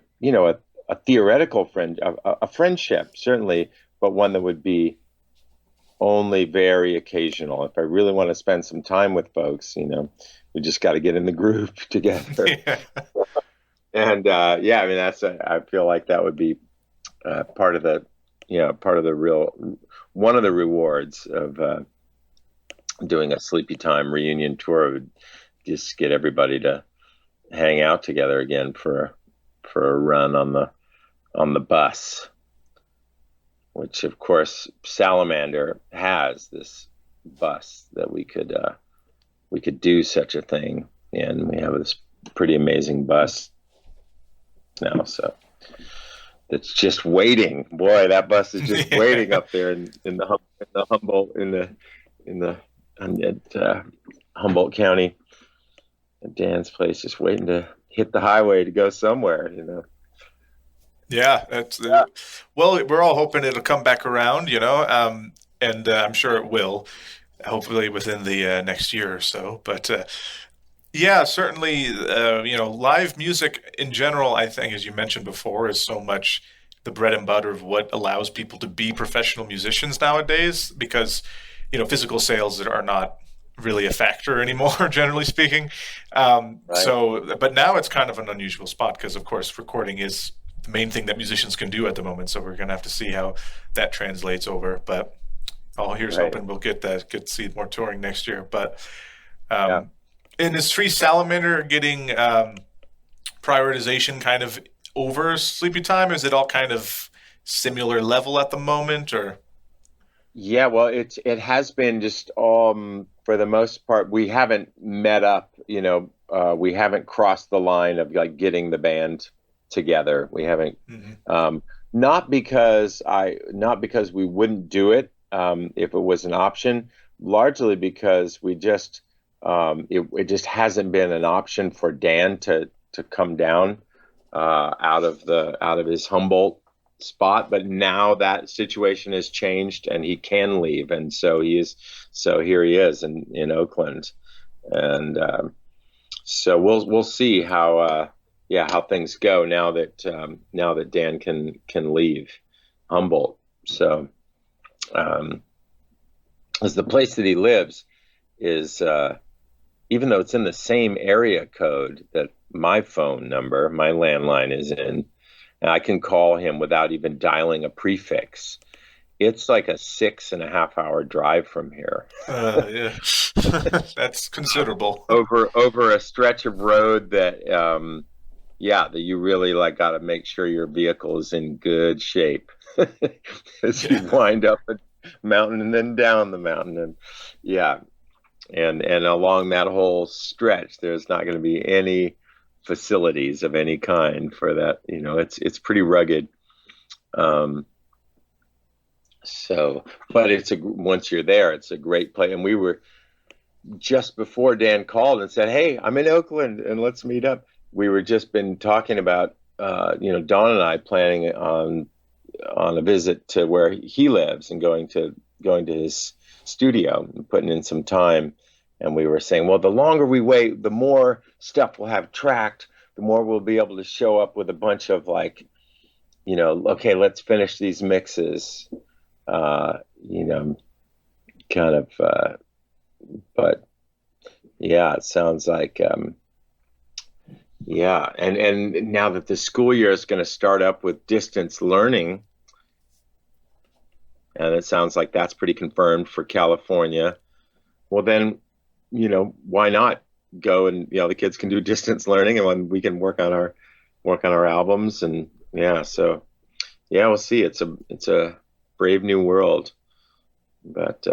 theoretical friend, a friendship certainly, but one that would be only very occasional. If I really want to spend some time with folks, we just got to get in the group together. Yeah. And yeah, I mean, I feel like that would be part of the real, one of the rewards of doing a Sleepy Time reunion tour, would just get everybody to hang out together again for a run on the bus, which of course Salamander has this bus that we could do such a thing, and we have this pretty amazing bus now. So that's just waiting. Boy, that bus is just Yeah. waiting up there in the Humboldt, at Humboldt County, at Dan's place, just waiting to hit the highway to go somewhere. Yeah, that's Yeah. well, we're all hoping it'll come back around, and I'm sure it will, hopefully within the next year or so. But yeah, certainly, live music in general, I think, as you mentioned before, is so much the bread and butter of what allows people to be professional musicians nowadays, because physical sales are not. really a factor anymore, generally speaking. Right. But now it's kind of an unusual spot because, of course, recording is the main thing that musicians can do at the moment. So we're going to have to see how that translates over. But here's Right. hoping we'll get to see more touring next year. But Yeah. and is Free Salamander getting prioritization kind of over Sleepy Time? Is it all kind of similar level at the moment, or? Yeah, well, it has been just for the most part, we haven't met up, we haven't crossed the line of like getting the band together. We haven't not because we wouldn't do it if it was an option, largely because we just it just hasn't been an option for Dan to come down out of his Humboldt spot, but now that situation has changed and he can leave, and so here he is in Oakland, and so we'll see how things go now that Dan can leave Humboldt. So as the place that he lives is even though it's in the same area code that my phone number, my landline is in, and I can call him without even dialing a prefix. It's like a 6.5 hour drive from here. Yeah, that's considerable. over a stretch of road that, that you really like got to make sure your vehicle is in good shape as you wind up a mountain and then down the mountain, and along that whole stretch, there's not going to be any facilities of any kind for that. It's pretty rugged. But once you're there, it's a great place. And we were just before Dan called and said, "Hey, I'm in Oakland and let's meet up." We were just been talking about, Dawn and I planning on a visit to where he lives and going to his studio and putting in some time. And we were saying, well, the longer we wait, the more stuff we'll have tracked, the more we'll be able to show up with a bunch of like, okay, let's finish these mixes, kind of, but yeah, it sounds like, and now that the school year is going to start up with distance learning, and it sounds like that's pretty confirmed for California, well then, why not go and, the kids can do distance learning and when we can work on our albums, and we'll see. It's a brave new world, but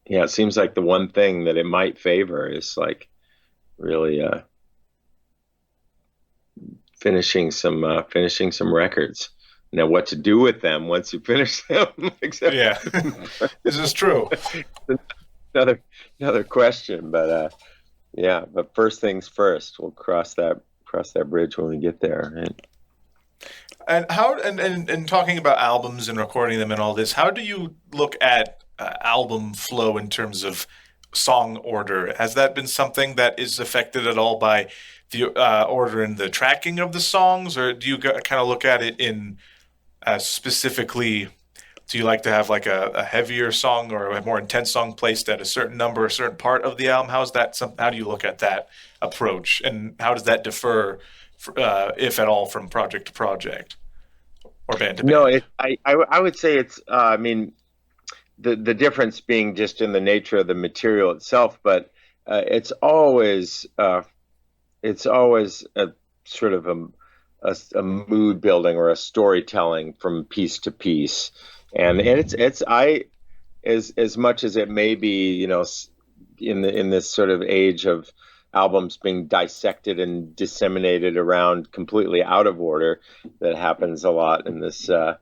it seems like the one thing that it might favor is like really finishing some records. Now, what to do with them once you finish them? Yeah, this is true. Another question, but but first things first. We'll cross that bridge when we get there. Right? And how and talking about albums and recording them and all this, how do you look at album flow in terms of song order? Has that been something that is affected at all by the order in the tracking of the songs, or do you kind of look at it in specifically? Do you like to have like a heavier song or a more intense song placed at a certain number, a certain part of the album? How do you look at that approach, and how does that differ, if at all, from project to project or band to band? No, I would say it's. The difference being just in the nature of the material itself, but it's always a sort of a mood building or a storytelling from piece to piece. And it's as much as it may be, in this sort of age of albums being dissected and disseminated around completely out of order, that happens a lot in this the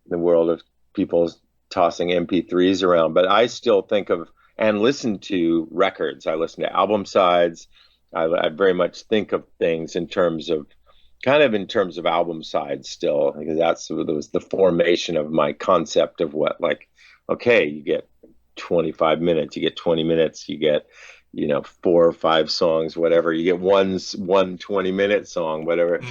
world of people tossing MP3s around. But I still think of and listen to records. I listen to album sides. I very much think of things in terms of album sides still, because that was the formation of my concept of what, like, okay, you get 25 minutes, you get 20 minutes, you get 4 or 5 songs, whatever, you get one 20-minute song, whatever.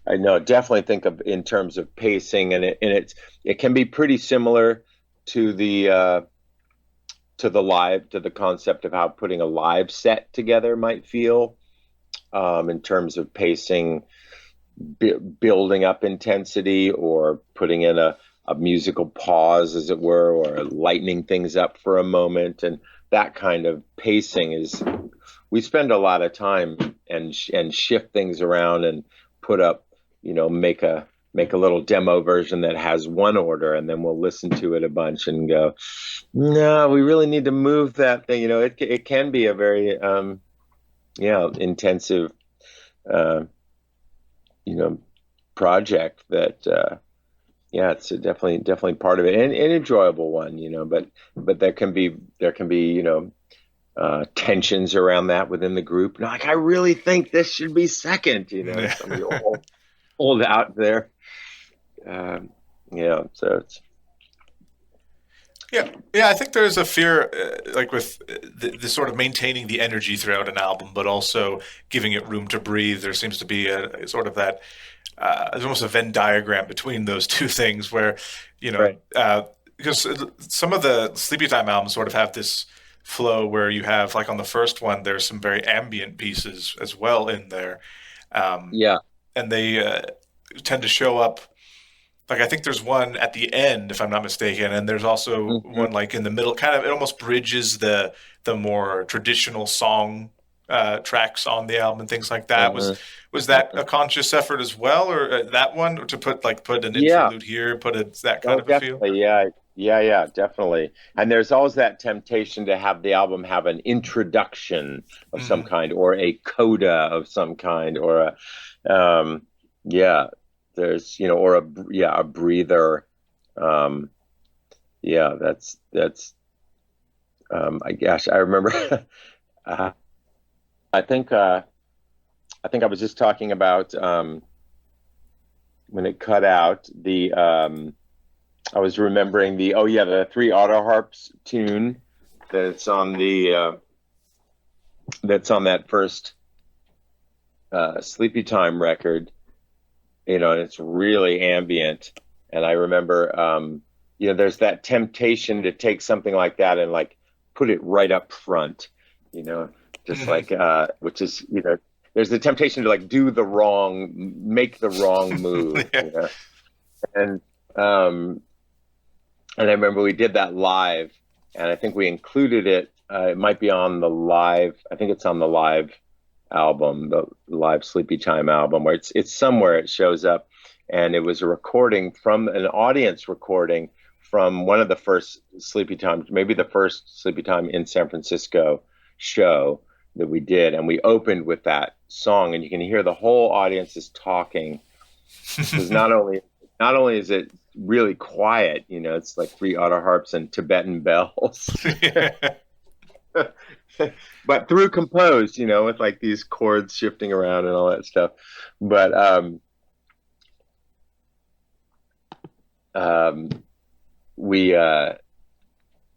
I know, definitely think of in terms of pacing, and it can be pretty similar to the to the concept of how putting a live set together might feel, in terms of pacing, building up intensity, or putting in a musical pause, as it were, or lightening things up for a moment. And that kind of pacing is, we spend a lot of time and shift things around and put up, make a little demo version that has one order, and then we'll listen to it a bunch and go, no, we really need to move that thing. It can be a very intensive project that it's definitely part of it, and an enjoyable one, but there can be tensions around that within the group. Like, I really think this should be second, somebody will hold out there. So it's. Yeah, I think there's a fear, like with the sort of maintaining the energy throughout an album, but also giving it room to breathe. There seems to be a sort of that, there's almost a Venn diagram between those two things where, Right. Because some of the Sleepytime albums sort of have this flow where you have, like on the first one, there's some very ambient pieces as well in there. Yeah. And they tend to show up. Like, I think there's one at the end, if I'm not mistaken, and there's also one like in the middle. Kind of, it almost bridges the more traditional song tracks on the album and things like that. Was that a conscious effort as well, or that one, or to put an interlude here, that kind of a feel? Yeah, definitely. And there's always that temptation to have the album have an introduction of some kind, or a coda of some kind, or there's, or a breather. I remember. I think I was just talking about when it cut out I was remembering the three auto harps tune that's on that first Sleepytime record. And it's really ambient. And I remember, there's that temptation to take something like that and like put it right up front, just like, which is, there's the temptation to like make the wrong move. Yeah. And I remember we did that live, and I think we included it. It might be on the live. I think it's on the live album, the live Sleepytime album, where it's somewhere it shows up, and it was a recording from an audience recording from one of the first Sleepytime, maybe the first Sleepytime in San Francisco show that we did, and we opened with that song, and you can hear the whole audience is talking, because not only is it really quiet, it's like three auto harps and Tibetan bells. But through composed, with like these chords shifting around and all that stuff. But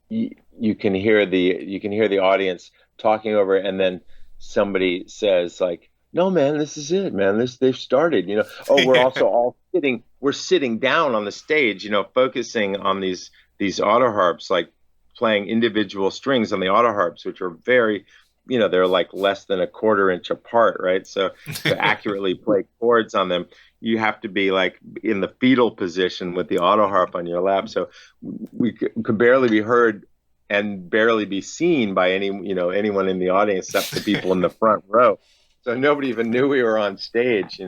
you can hear the audience talking over it, and then somebody says like, "No, man, this is it, man. They've started." We're also all sitting down on the stage, focusing on these auto harps, like playing individual strings on the auto harps, which are very, they're like less than a quarter inch apart, right? So to accurately play chords on them, you have to be like in the fetal position with the auto harp on your lap. So we could barely be heard and barely be seen by anyone in the audience except the people in the front row. So nobody even knew we were on stage,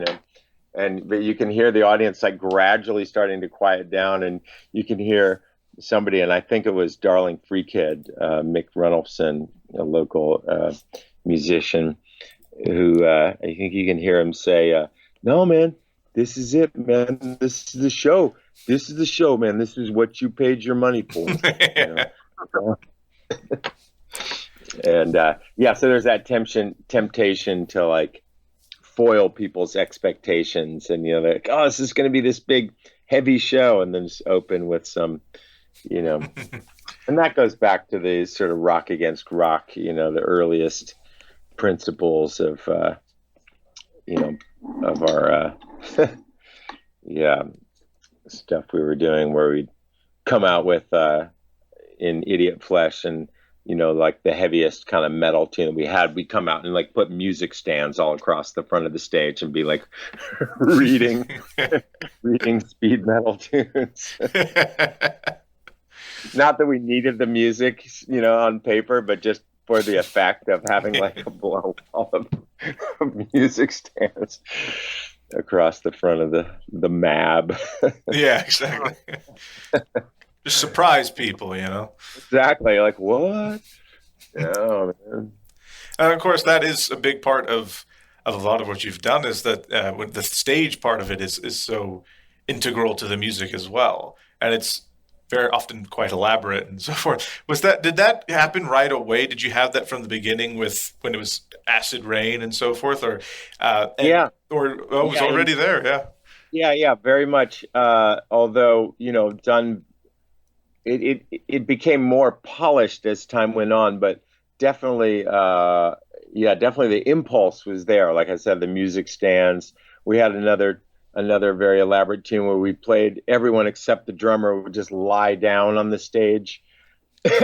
but you can hear the audience like gradually starting to quiet down, and you can hear somebody, and I think it was Darling Free Kid, Mick Runnelson, a local musician, who I think you can hear him say, "No, man, this is it, man. This is the show. This is the show, man. This is what you paid your money for." And so there's that temptation to like foil people's expectations, and they're like, "Oh, this is going to be this big, heavy show," and then just open with some. And that goes back to the sort of rock against rock, the earliest principles of, of our, stuff we were doing, where we'd come out with, in Idiot Flesh and like the heaviest kind of metal tune that we had, we'd come out and like put music stands all across the front of the stage and be like reading speed metal tunes. Not that we needed the music, on paper, but just for the effect of having like a blow wall of music stands across the front of the mab. Yeah, exactly. Just surprise people, Exactly. Like, what? Oh, man. And of course, that is a big part of a lot of what you've done, is that when the stage part of it is so integral to the music as well, and it's very often quite elaborate and so forth. Did that happen right away? Did you have that from the beginning with when it was Acid Rain and so forth, or Yeah. or it was already there? Yeah. Yeah, very much. Although, done, it became more polished as time went on, but definitely, definitely the impulse was there. Like I said, the music stands. We had another very elaborate tune where we played, everyone except the drummer would just lie down on the stage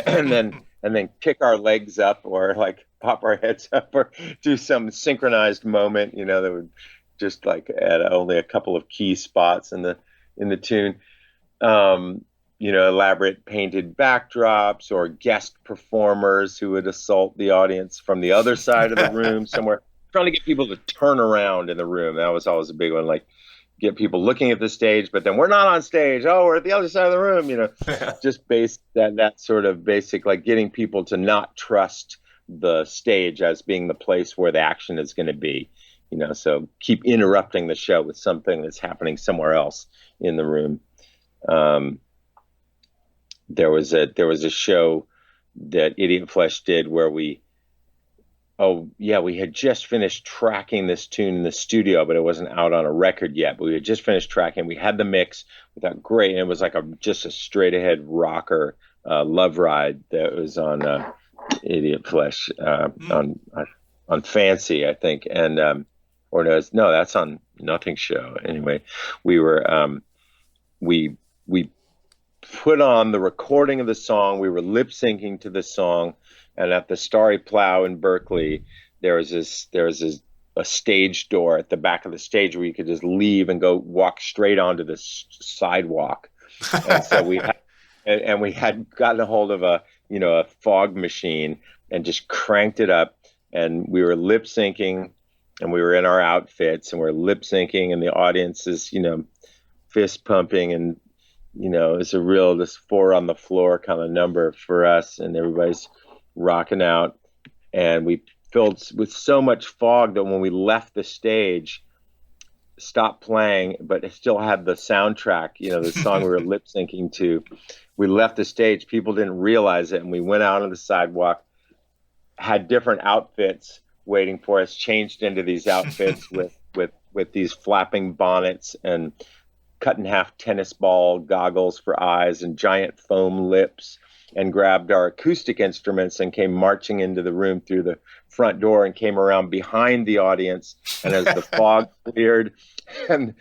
and then kick our legs up or like pop our heads up or do some synchronized moment, that would just like at only a couple of key spots in the tune. Elaborate painted backdrops or guest performers who would assault the audience from the other side of the room somewhere, trying to get people to turn around in the room. That was always a big one. Like, get people looking at the stage, but then we're not on stage. Oh, we're at the other side of the room, just that sort of basic, like getting people to not trust the stage as being the place where the action is going to be, so keep interrupting the show with something that's happening somewhere else in the room. There was a show that Idiot Flesh did where we had just finished tracking this tune in the studio, but it wasn't out on a record yet. But we had just finished tracking. We had the mix with that great, and it was like just a straight ahead rocker Love Ride that was on Idiot Flesh on Fancy, I think, and or no, that's on Nothing Show. Anyway, we were we put on the recording of the song. We were lip syncing to the song. And at the Starry Plow in Berkeley, there was a stage door at the back of the stage where you could just leave and go walk straight onto the sidewalk. And so we had gotten a hold of a fog machine and just cranked it up. And we were lip syncing, and we were in our outfits, and we're lip syncing, and the audience is fist pumping, and it's a real this 4 on the floor kind of number for us, and everybody's rocking out, and we filled with so much fog that when we left the stage, stopped playing, but it still had the soundtrack, the song we were lip syncing to. We left the stage, people didn't realize it, and we went out on the sidewalk, had different outfits waiting for us, changed into these outfits with these flapping bonnets and cut in half tennis ball goggles for eyes and giant foam lips, and grabbed our acoustic instruments and came marching into the room through the front door and came around behind the audience. And as the fog cleared and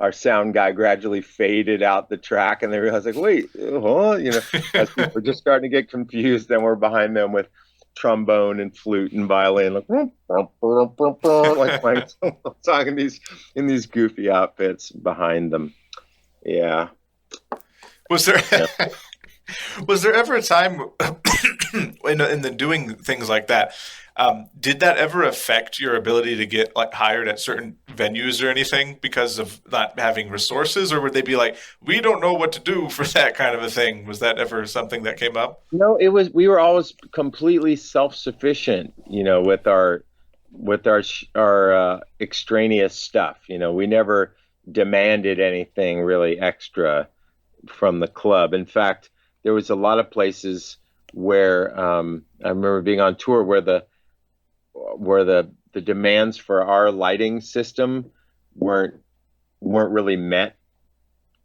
our sound guy gradually faded out the track, and they realized, like, wait, as people were just starting to get confused, then we're behind them with trombone and flute and violin, like playing song in these goofy outfits behind them. Yeah. Was there ever a time in the doing things like that? Did that ever affect your ability to get like hired at certain venues or anything because of not having resources, or would they be like, we don't know what to do for that kind of a thing? Was that ever something that came up? No, we were always completely self-sufficient, with our extraneous stuff. We never demanded anything really extra from the club. In fact, there was a lot of places where I remember being on tour where the demands for our lighting system weren't really met,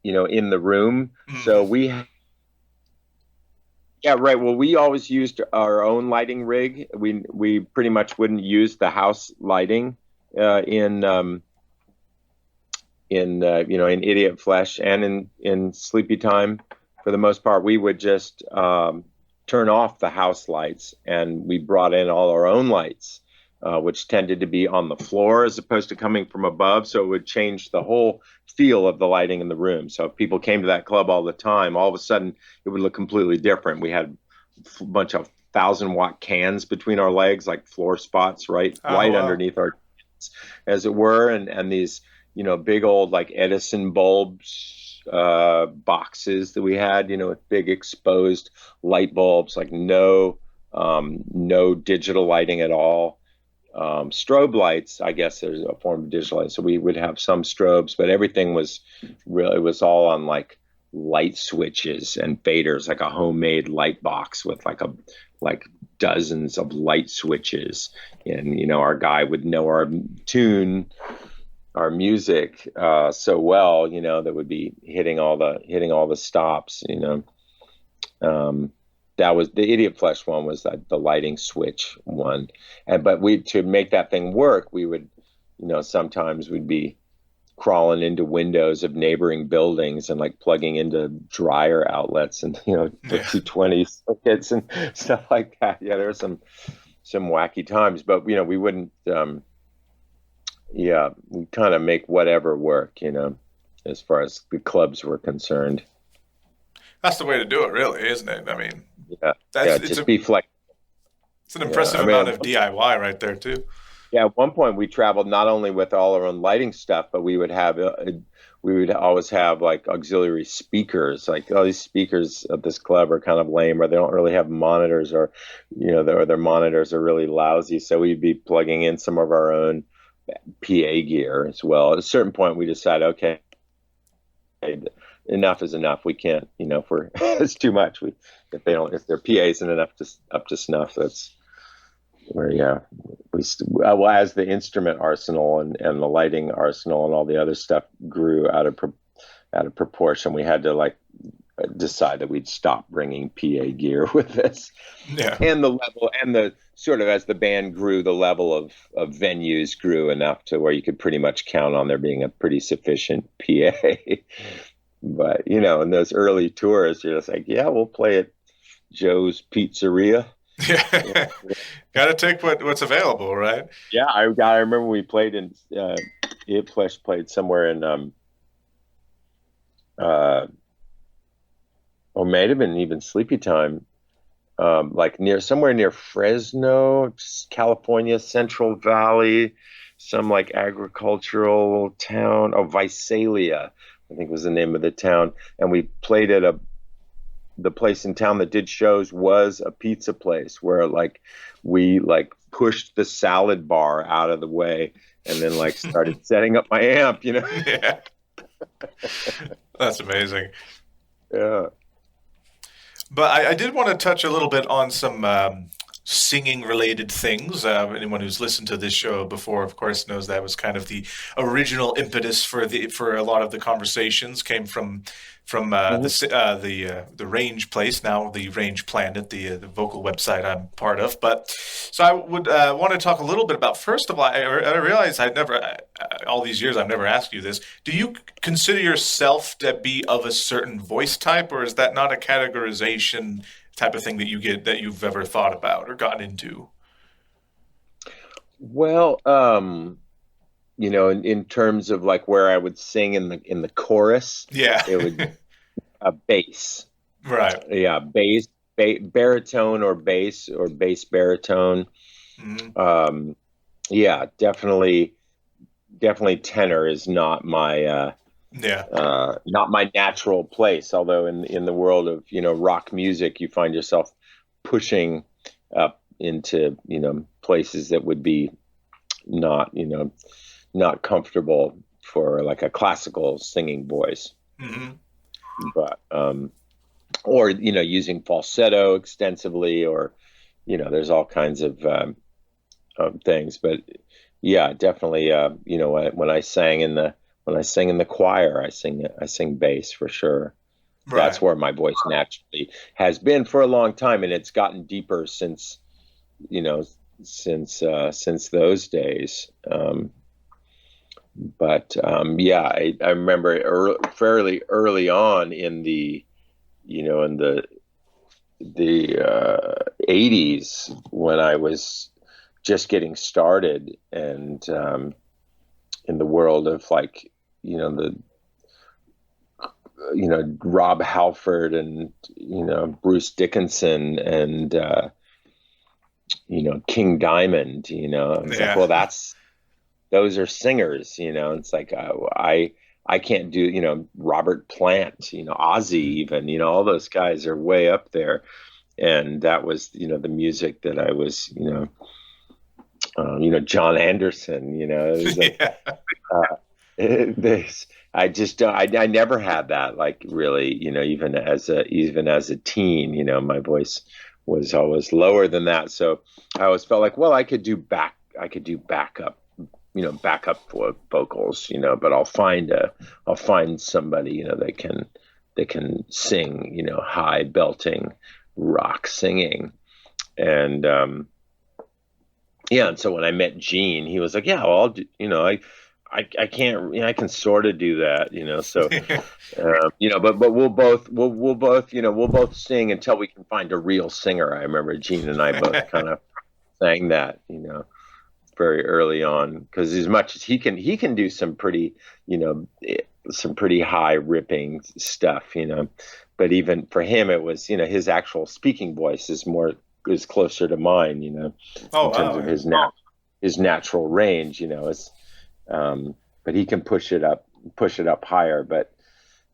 in the room. Mm-hmm. So we always used our own lighting rig. We pretty much wouldn't use the house lighting in Idiot Flesh and in Sleepytime. For the most part, we would just turn off the house lights, and we brought in all our own lights, which tended to be on the floor as opposed to coming from above. So it would change the whole feel of the lighting in the room. So if people came to that club all the time, all of a sudden it would look completely different. We had a bunch of 1,000-watt cans between our legs, like floor spots, right underneath our, as it were, and these, big old like Edison bulbs, boxes that we had, with big exposed light bulbs, like no digital lighting at all. Strobe lights, I guess there's a form of digital light. So we would have some strobes, but everything was all on like light switches and faders, like a homemade light box with like dozens of light switches. And, our guy would know our music, so well, that would be hitting all the stops, that was the Idiot Flesh one, was the lighting switch one. But to make that thing work, we would, sometimes we'd be crawling into windows of neighboring buildings and like plugging into dryer outlets and, the 220 circuits and stuff like that. Yeah, there were some wacky times, but, we wouldn't, we kind of make whatever work, as far as the clubs were concerned. That's the way to do it, really, isn't it? I mean, be flexible. It's an impressive amount of DIY right there, too. Yeah, at one point we traveled not only with all our own lighting stuff, but we would always have like auxiliary speakers. Like, all these speakers at this club are kind of lame, or they don't really have monitors, or their monitors are really lousy. So we'd be plugging in some of our own PA gear as well. At a certain point, we decided, okay, enough is enough. We can't, if it's too much. If their PA isn't enough up to snuff, that's where, as the instrument arsenal and the lighting arsenal and all the other stuff grew out of proportion, we had to like decide that we'd stop bringing PA gear with us. Yeah. And the level, and the sort of, as the band grew, the level of venues grew enough to where you could pretty much count on there being a pretty sufficient PA. But, in those early tours, you're just like, yeah, we'll play at Joe's Pizzeria. Yeah. Got to take what's available, right? Yeah, I remember we played in, It Flesh played somewhere in, or may have been even Sleepytime, like somewhere near Fresno, California, Central Valley, some like agricultural town. Visalia, I think was the name of the town. And we played at the place in town that did shows was a pizza place where like we like pushed the salad bar out of the way and then like started setting up my amp, Yeah. That's amazing. Yeah. But I did want to touch a little bit on some singing related things. Anyone who's listened to this show before, of course, knows that was kind of the original impetus for a lot of the conversations came from the Range place, now the Range Planet, the vocal website I'm part of. But so I would want to talk a little bit about. First of all, I realize all these years I've never asked you this. Do you consider yourself to be of a certain voice type, or is that not a categorization type of thing that you've ever thought about or gotten into? Well, in terms of like where I would sing in the chorus, yeah, it would be a bass, right? Yeah, bass, baritone or bass baritone. Mm-hmm. Yeah, definitely tenor is not my not my natural place. Although in the world of rock music, you find yourself pushing up into places that would be not comfortable for like a classical singing voice. Mm-hmm. But or using falsetto extensively, or there's all kinds of things. But yeah, definitely when I sang in the choir, I sing bass for sure. Right. That's where my voice naturally has been for a long time, and it's gotten deeper since those days. But I remember fairly early on in the the 80s when I was just getting started, and in the world of like, the Rob Halford and Bruce Dickinson and King Diamond. It's like, Yeah. well, those are singers. It's like I can't do Robert Plant, Ozzy, even all those guys are way up there, and that was the music that I was John Anderson. It was like, Yeah. this I never had that, like, really, even as a teen, my voice was always lower than that, so I always felt like, well, I could do backup, backup vocals, but I'll find somebody that can sing, high belting rock singing. And and so when I met Gene, he was like, yeah, well, I'll do, I can't, I can sort of do that, so, but we'll both sing until we can find a real singer. I remember Gene and I both kind of sang that, very early on, because as much as he can do some pretty, some pretty high ripping stuff, but even for him, it was, his actual speaking voice is closer to mine, in terms of his natural range, but he can push it up higher. But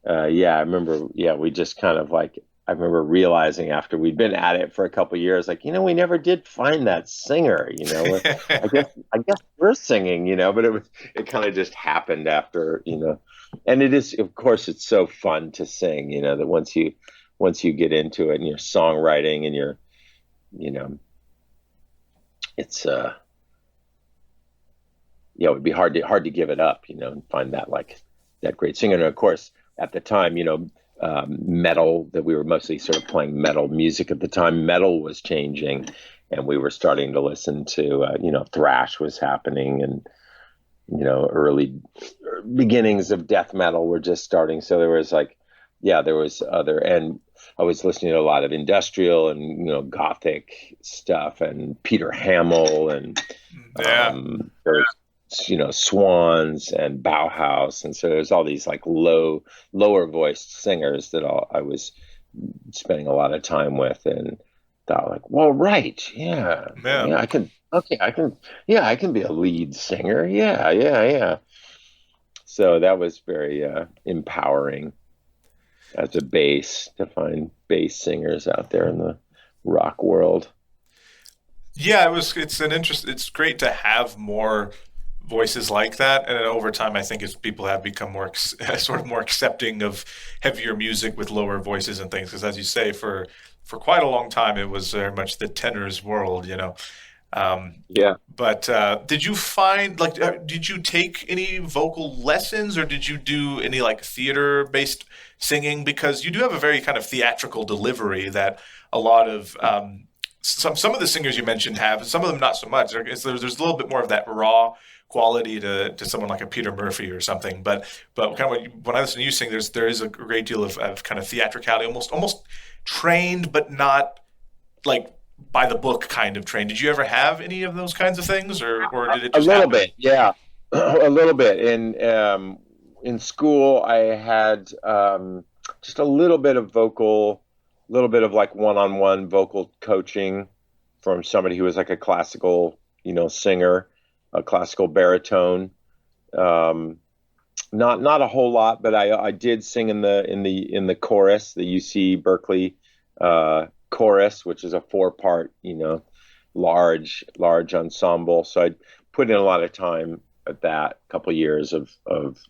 I remember, we just kind of like, I remember realizing after we'd been at it for a couple of years, like, we never did find that singer, I guess we're singing, but it kind of just happened after, and it is, of course, it's so fun to sing, that once you get into it and your songwriting and your, it's, it would be hard to give it up, and find that, like, that great singer. And of course, at the time, metal, that we were mostly sort of playing metal music at the time. Metal was changing, and we were starting to listen to, thrash was happening, and, early beginnings of death metal were just starting. So there was and I was listening to a lot of industrial and, gothic stuff, and Peter Hamill, and there's, Swans and Bauhaus, and so there's all these like lower voiced singers that I was spending a lot of time with, and thought, like, well, right, I can be a lead singer, so that was very empowering as a bass, to find bass singers out there in the rock world. Yeah, it's great to have more voices like that, and over time, I think as people have become more sort of more accepting of heavier music with lower voices and things, because as you say, for quite a long time, it was very much the tenor's world, Yeah. But did you find, like, did you take any vocal lessons, or did you do any like theater based singing? Because you do have a very kind of theatrical delivery that a lot of some of the singers you mentioned have, some of them not so much. There's a little bit more of that raw quality to someone like a Peter Murphy or something. But kind of when I listen to you sing, there is a great deal of kind of theatricality, almost trained, but not like by the book kind of trained. Did you ever have any of those kinds of things, or did it just a little happen? bit? Yeah, a little bit. In school, I had just a little bit of like one-on-one vocal coaching from somebody who was like a classical, singer, a classical baritone. Not a whole lot, but I did sing in the chorus, the UC Berkeley chorus, which is a 4-part, large ensemble. So I put in a lot of time at that, couple years of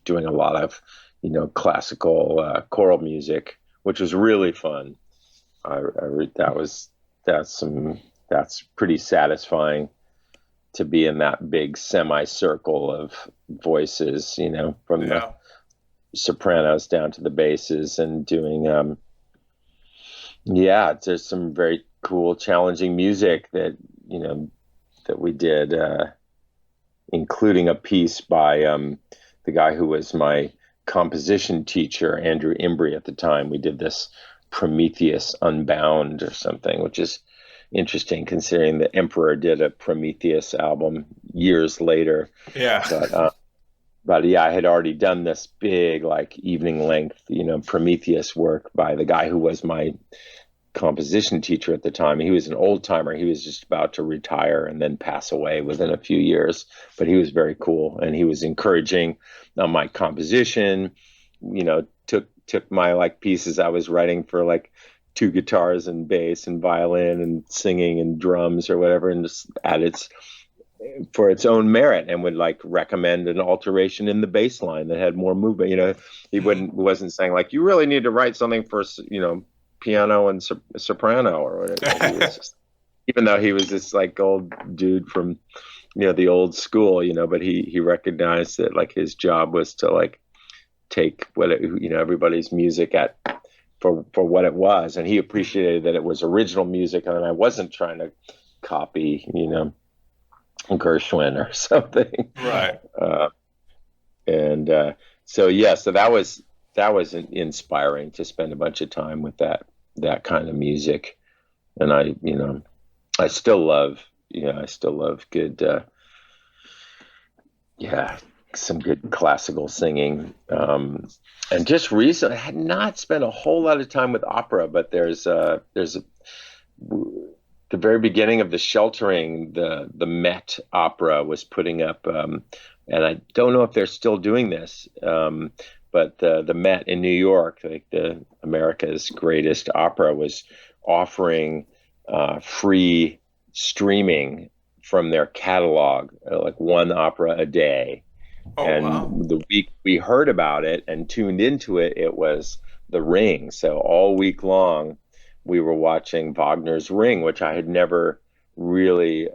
doing a lot of, classical choral music, which was really fun. That's pretty satisfying to be in that big semicircle of voices, from the sopranos down to the basses, and doing, there's some very cool, challenging music that we did, including a piece by the guy who was my composition teacher, Andrew Embry, at the time. We did this Prometheus Unbound or something, which is interesting considering the Emperor did a Prometheus album years later. Yeah. But yeah, I had already done this big, like evening length, Prometheus work by the guy who was my composition teacher at the time. He was an old timer. He was just about to retire and then pass away within a few years, but he was very cool. And he was encouraging my composition, took my like pieces I was writing for like 2 guitars and bass and violin and singing and drums or whatever, and just added for its own merit, and would like recommend an alteration in the bass line that had more movement. He wasn't saying like, you really need to write something for, piano and soprano or whatever. He was just, even though he was this like old dude from, the old school, but he recognized that like his job was to like take everybody's music for what it was. And he appreciated that it was original music and I wasn't trying to copy, Gershwin or something. Right. So that was inspiring to spend a bunch of time with that kind of music. And I still love good, some good classical singing. And just recently, I had not spent a whole lot of time with opera, but there's the very beginning of The Sheltering, the Met Opera was putting up, and I don't know if they're still doing this, but the Met in New York, like the America's greatest opera, was offering free streaming from their catalog, like one opera a day. Oh, and wow. The week we heard about it and tuned into it, it was The Ring. So all week long, we were watching Wagner's Ring, which I had never really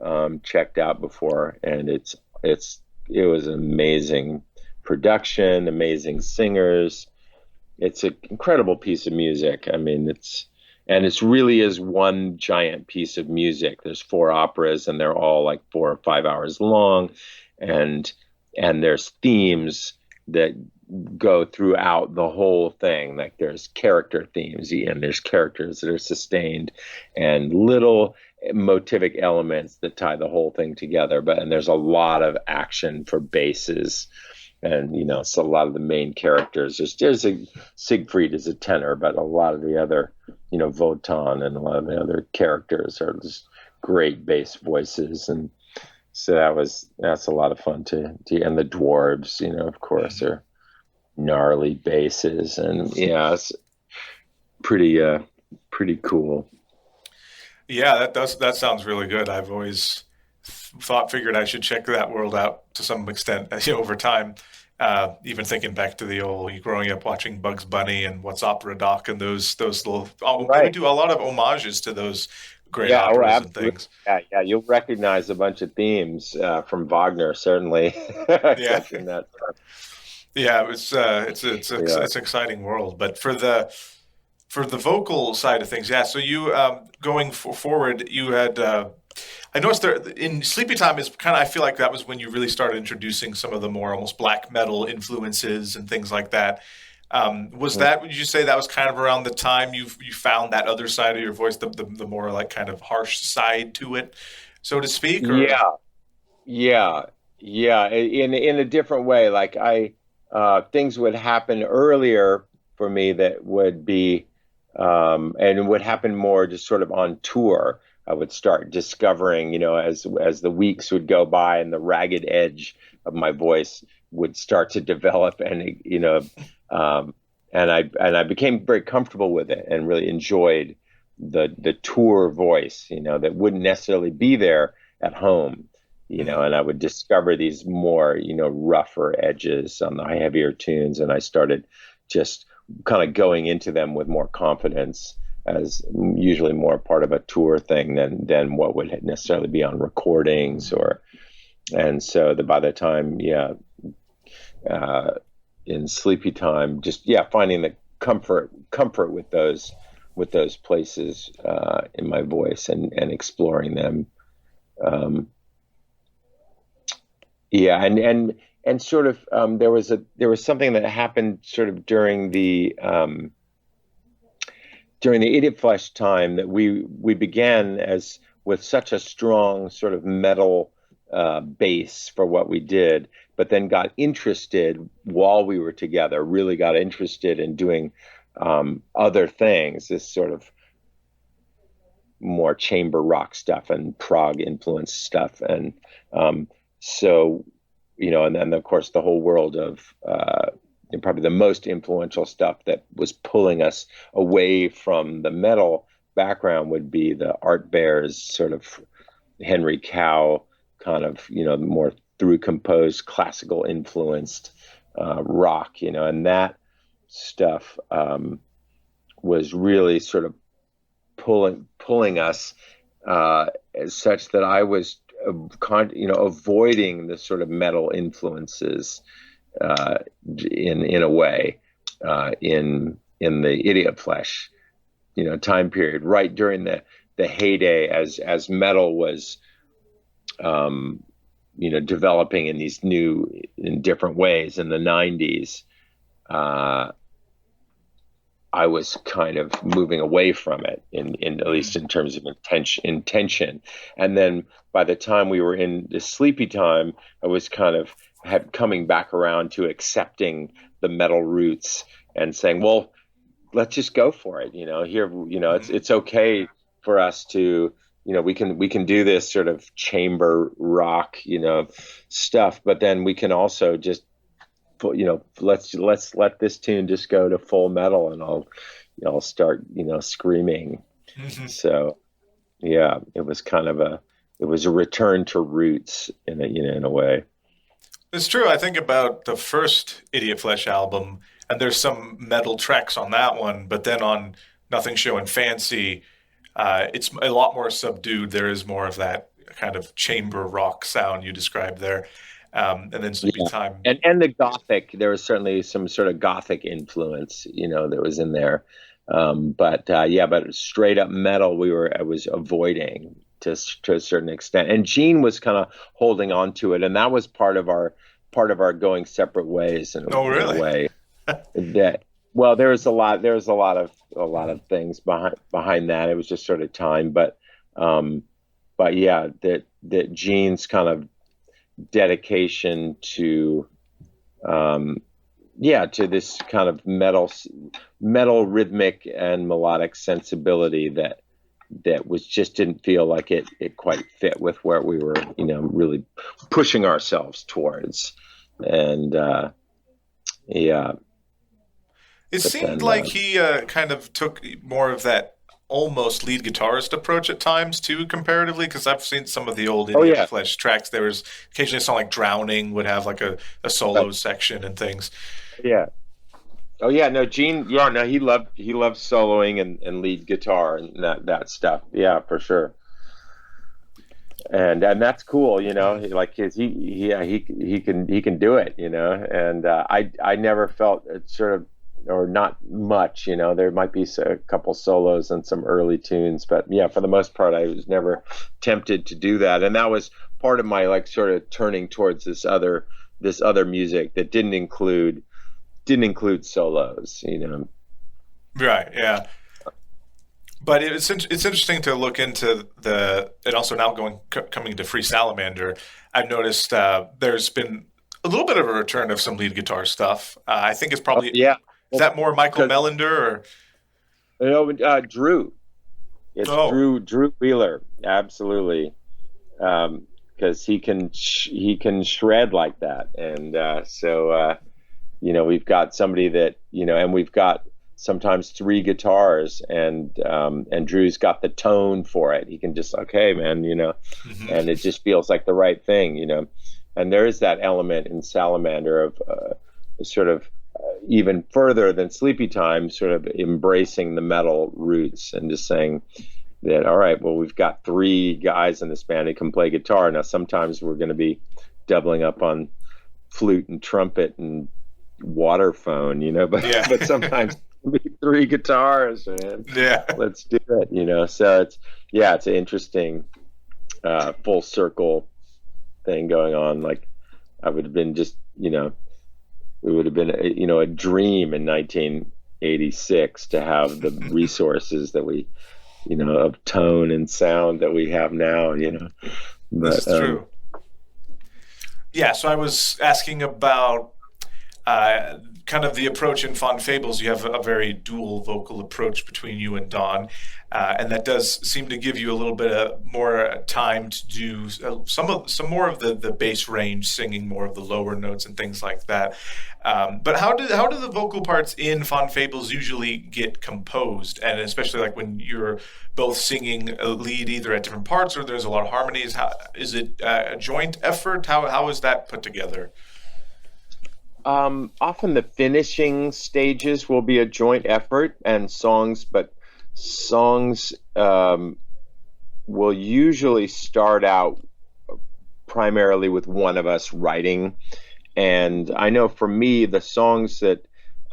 checked out before, and it was an amazing production, amazing singers. It's an incredible piece of music. I mean, it really is one giant piece of music. There's 4 operas, and they're all like 4 or 5 hours long, and there's themes that go throughout the whole thing. Like there's character themes, and there's characters that are sustained, and little motivic elements that tie the whole thing together. And there's a lot of action for basses, and so a lot of the main characters. There's Siegfried is a tenor, but a lot of the other, Wotan and a lot of the other characters are just great bass voices, and so that's a lot of fun to and the dwarves, of course, are gnarly basses, and it's pretty cool. Yeah, that sounds really good. I've always figured I should check that world out to some extent, over time. Even thinking back to the old growing up watching Bugs Bunny and What's Opera Doc and those little, Right. We do a lot of homages to those great Yeah, operas and things. Yeah, you'll recognize a bunch of themes from Wagner, certainly. Yeah. Catching that. Yeah, it's an exciting world. But for the vocal side of things, yeah. So you going forward, you had I noticed there in Sleepytime is kind of, I feel like that was when you really started introducing some of the more almost black metal influences and things like that. Would you say that was kind of around the time you found that other side of your voice, the more like kind of harsh side to it, so to speak? Or? Yeah. In a different way. Like things would happen earlier for me that would be, and it would happen more just sort of on tour. I would start discovering, as the weeks would go by and the ragged edge of my voice would start to develop, and and I became very comfortable with it and really enjoyed the tour voice, that wouldn't necessarily be there at home, and I would discover these more, rougher edges on the heavier tunes, and I started just kind of going into them with more confidence, as usually more part of a tour thing than what would necessarily be on recordings and so by the time, in Sleepytime, just finding the comfort with those places in my voice and exploring them. And sort of there was something that happened sort of during during the Idiot Flesh time that we began as with such a strong sort of metal base for what we did, but then got interested while we were together, really got interested in doing other things, this sort of more chamber rock stuff and prog influenced stuff. And so, and then of course the whole world of probably the most influential stuff that was pulling us away from the metal background would be the Art Bears, sort of Henry Cow kind of, more through composed classical influenced rock, and that stuff was really sort of pulling us as such that I was avoiding the sort of metal influences in a way in the Idiot Flesh time period, right during the heyday as metal was developing in these in different ways in the 90s. I was kind of moving away from it in at least in terms of intention. And then by the time we were in the Sleepytime, I was kind of coming back around to accepting the metal roots and saying, well, let's just go for it. Here, it's okay for us to, we can do this sort of chamber rock, stuff, but then we can also just, let's let this tune just go to full metal, and I'll start, screaming. Mm-hmm. So, yeah, it was a return to roots in a way. It's true. I think about the first Idiot Flesh album, and there's some metal tracks on that one, but then on Nothing Showing Fancy, it's a lot more subdued. There is more of that kind of chamber rock sound you described there. And then Sleepytime. Yeah. And the Gothic, there was certainly some sort of Gothic influence, that was in there. But straight up metal, I was avoiding to a certain extent. And Gene was kind of holding on to it. And that was part of our going separate ways in a way. Well, there was a lot of things behind that. It was just sort of time, but yeah, that Gene's kind of dedication to this kind of metal rhythmic and melodic sensibility that was just didn't feel like it quite fit with where we were, really pushing ourselves towards. And it seemed like he kind of took more of that almost lead guitarist approach at times too, comparatively, because I've seen some of the old Idiot Flesh tracks. There was occasionally a song like Drowning would have like a solo section and things. Yeah. Oh yeah, no, Gene. Yeah, no, he loved soloing and lead guitar and that stuff. Yeah, for sure. And that's cool, like he can do it, and I never felt it sort of, or not much, there might be a couple solos and some early tunes, but yeah, for the most part, I was never tempted to do that. And that was part of my sort of turning towards this other music that didn't include solos, Right. Yeah. But it's interesting to look into and also now coming to Free Salamander, I've noticed there's been a little bit of a return of some lead guitar stuff. I think it's probably Is that more Michael Melander or? Drew. It's Drew Wheeler, absolutely, because he can shred like that, and so we've got somebody that and we've got sometimes three guitars, and Drew's got the tone for it. He can just man, mm-hmm. and it just feels like the right thing, and there is that element in Salamander of sort of. Even further than Sleepytime, sort of embracing the metal roots and just saying that, all right, well, we've got three guys in this band who can play guitar. Now, sometimes we're going to be doubling up on flute and trumpet and waterphone, but sometimes it'll be three guitars, man. Yeah. Let's do it, So it's an interesting full circle thing going on. Like I would have been just, it would have been a dream in '86 to have the resources that we, of tone and sound that we have now, This But is true. Yeah, so I was asking about uh, kind of the approach in Faun Fables. You have a very dual vocal approach between you and Dawn, and that does seem to give you a little bit of more time to do some more of the bass range, singing more of the lower notes and things like that. But how do the vocal parts in Faun Fables usually get composed, and especially like when you're both singing a lead either at different parts or there's a lot of harmonies? How is it a joint effort? How is that put together? Often the finishing stages will be a joint effort and songs will usually start out primarily with one of us writing. And I know for me, the songs that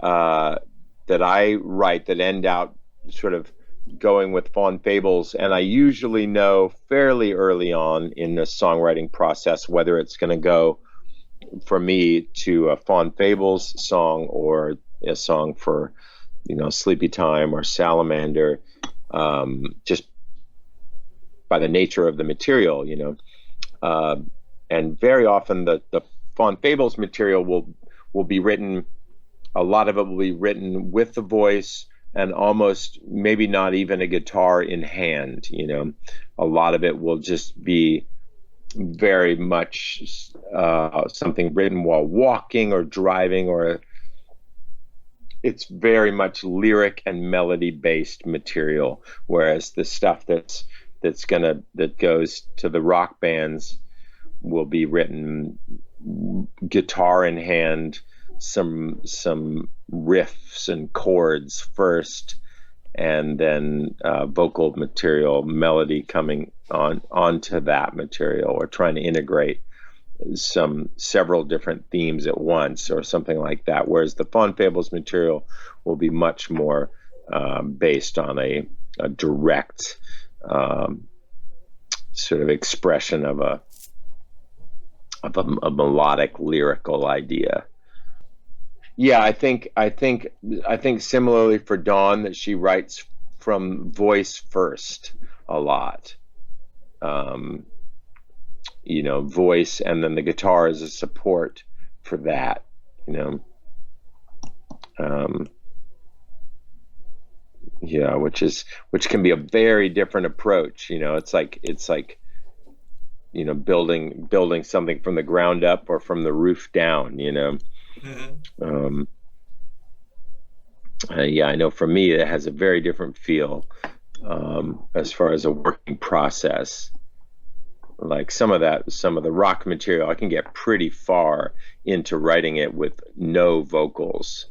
I write that end out sort of going with Faun Fables, and I usually know fairly early on in the songwriting process whether it's going to go for me to a Faun Fables song or a song for, Sleepytime or Salamander, just by the nature of the material, and very often the Faun Fables material will be written. A lot of it will be written with the voice and almost maybe not even a guitar in hand. A lot of it will just be very much something written while walking or driving, or it's very much lyric and melody based material. Whereas the stuff that goes to the rock bands will be written guitar in hand, some riffs and chords first, and then vocal material, melody coming onto that material, or trying to integrate several different themes at once or something like that. Whereas the Faun Fables material will be much more based on a direct sort of expression of a melodic lyrical idea. Yeah, I think similarly for Dawn, that she writes from voice first a lot. Voice, and then the guitar is a support for that. Yeah, which can be a very different approach. It's like building something from the ground up or from the roof down. Hmm. Yeah, I know for me it has a very different feel as far as a working process. Like some of the rock material, I can get pretty far into writing it with no vocals,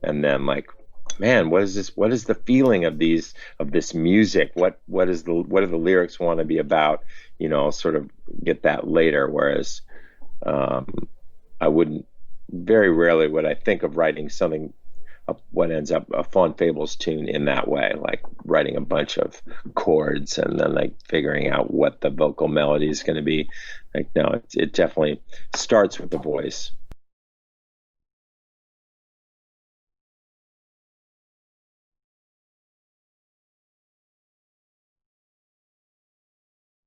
and then like, man, what is this? What is the feeling of this music? What do the lyrics want to be about? I'll sort of get that later. Whereas I wouldn't, very rarely would I think of writing something, what ends up a Faun Fables tune in that way, like writing a bunch of chords and then like figuring out what the vocal melody is going to be. Like, no, it definitely starts with the voice.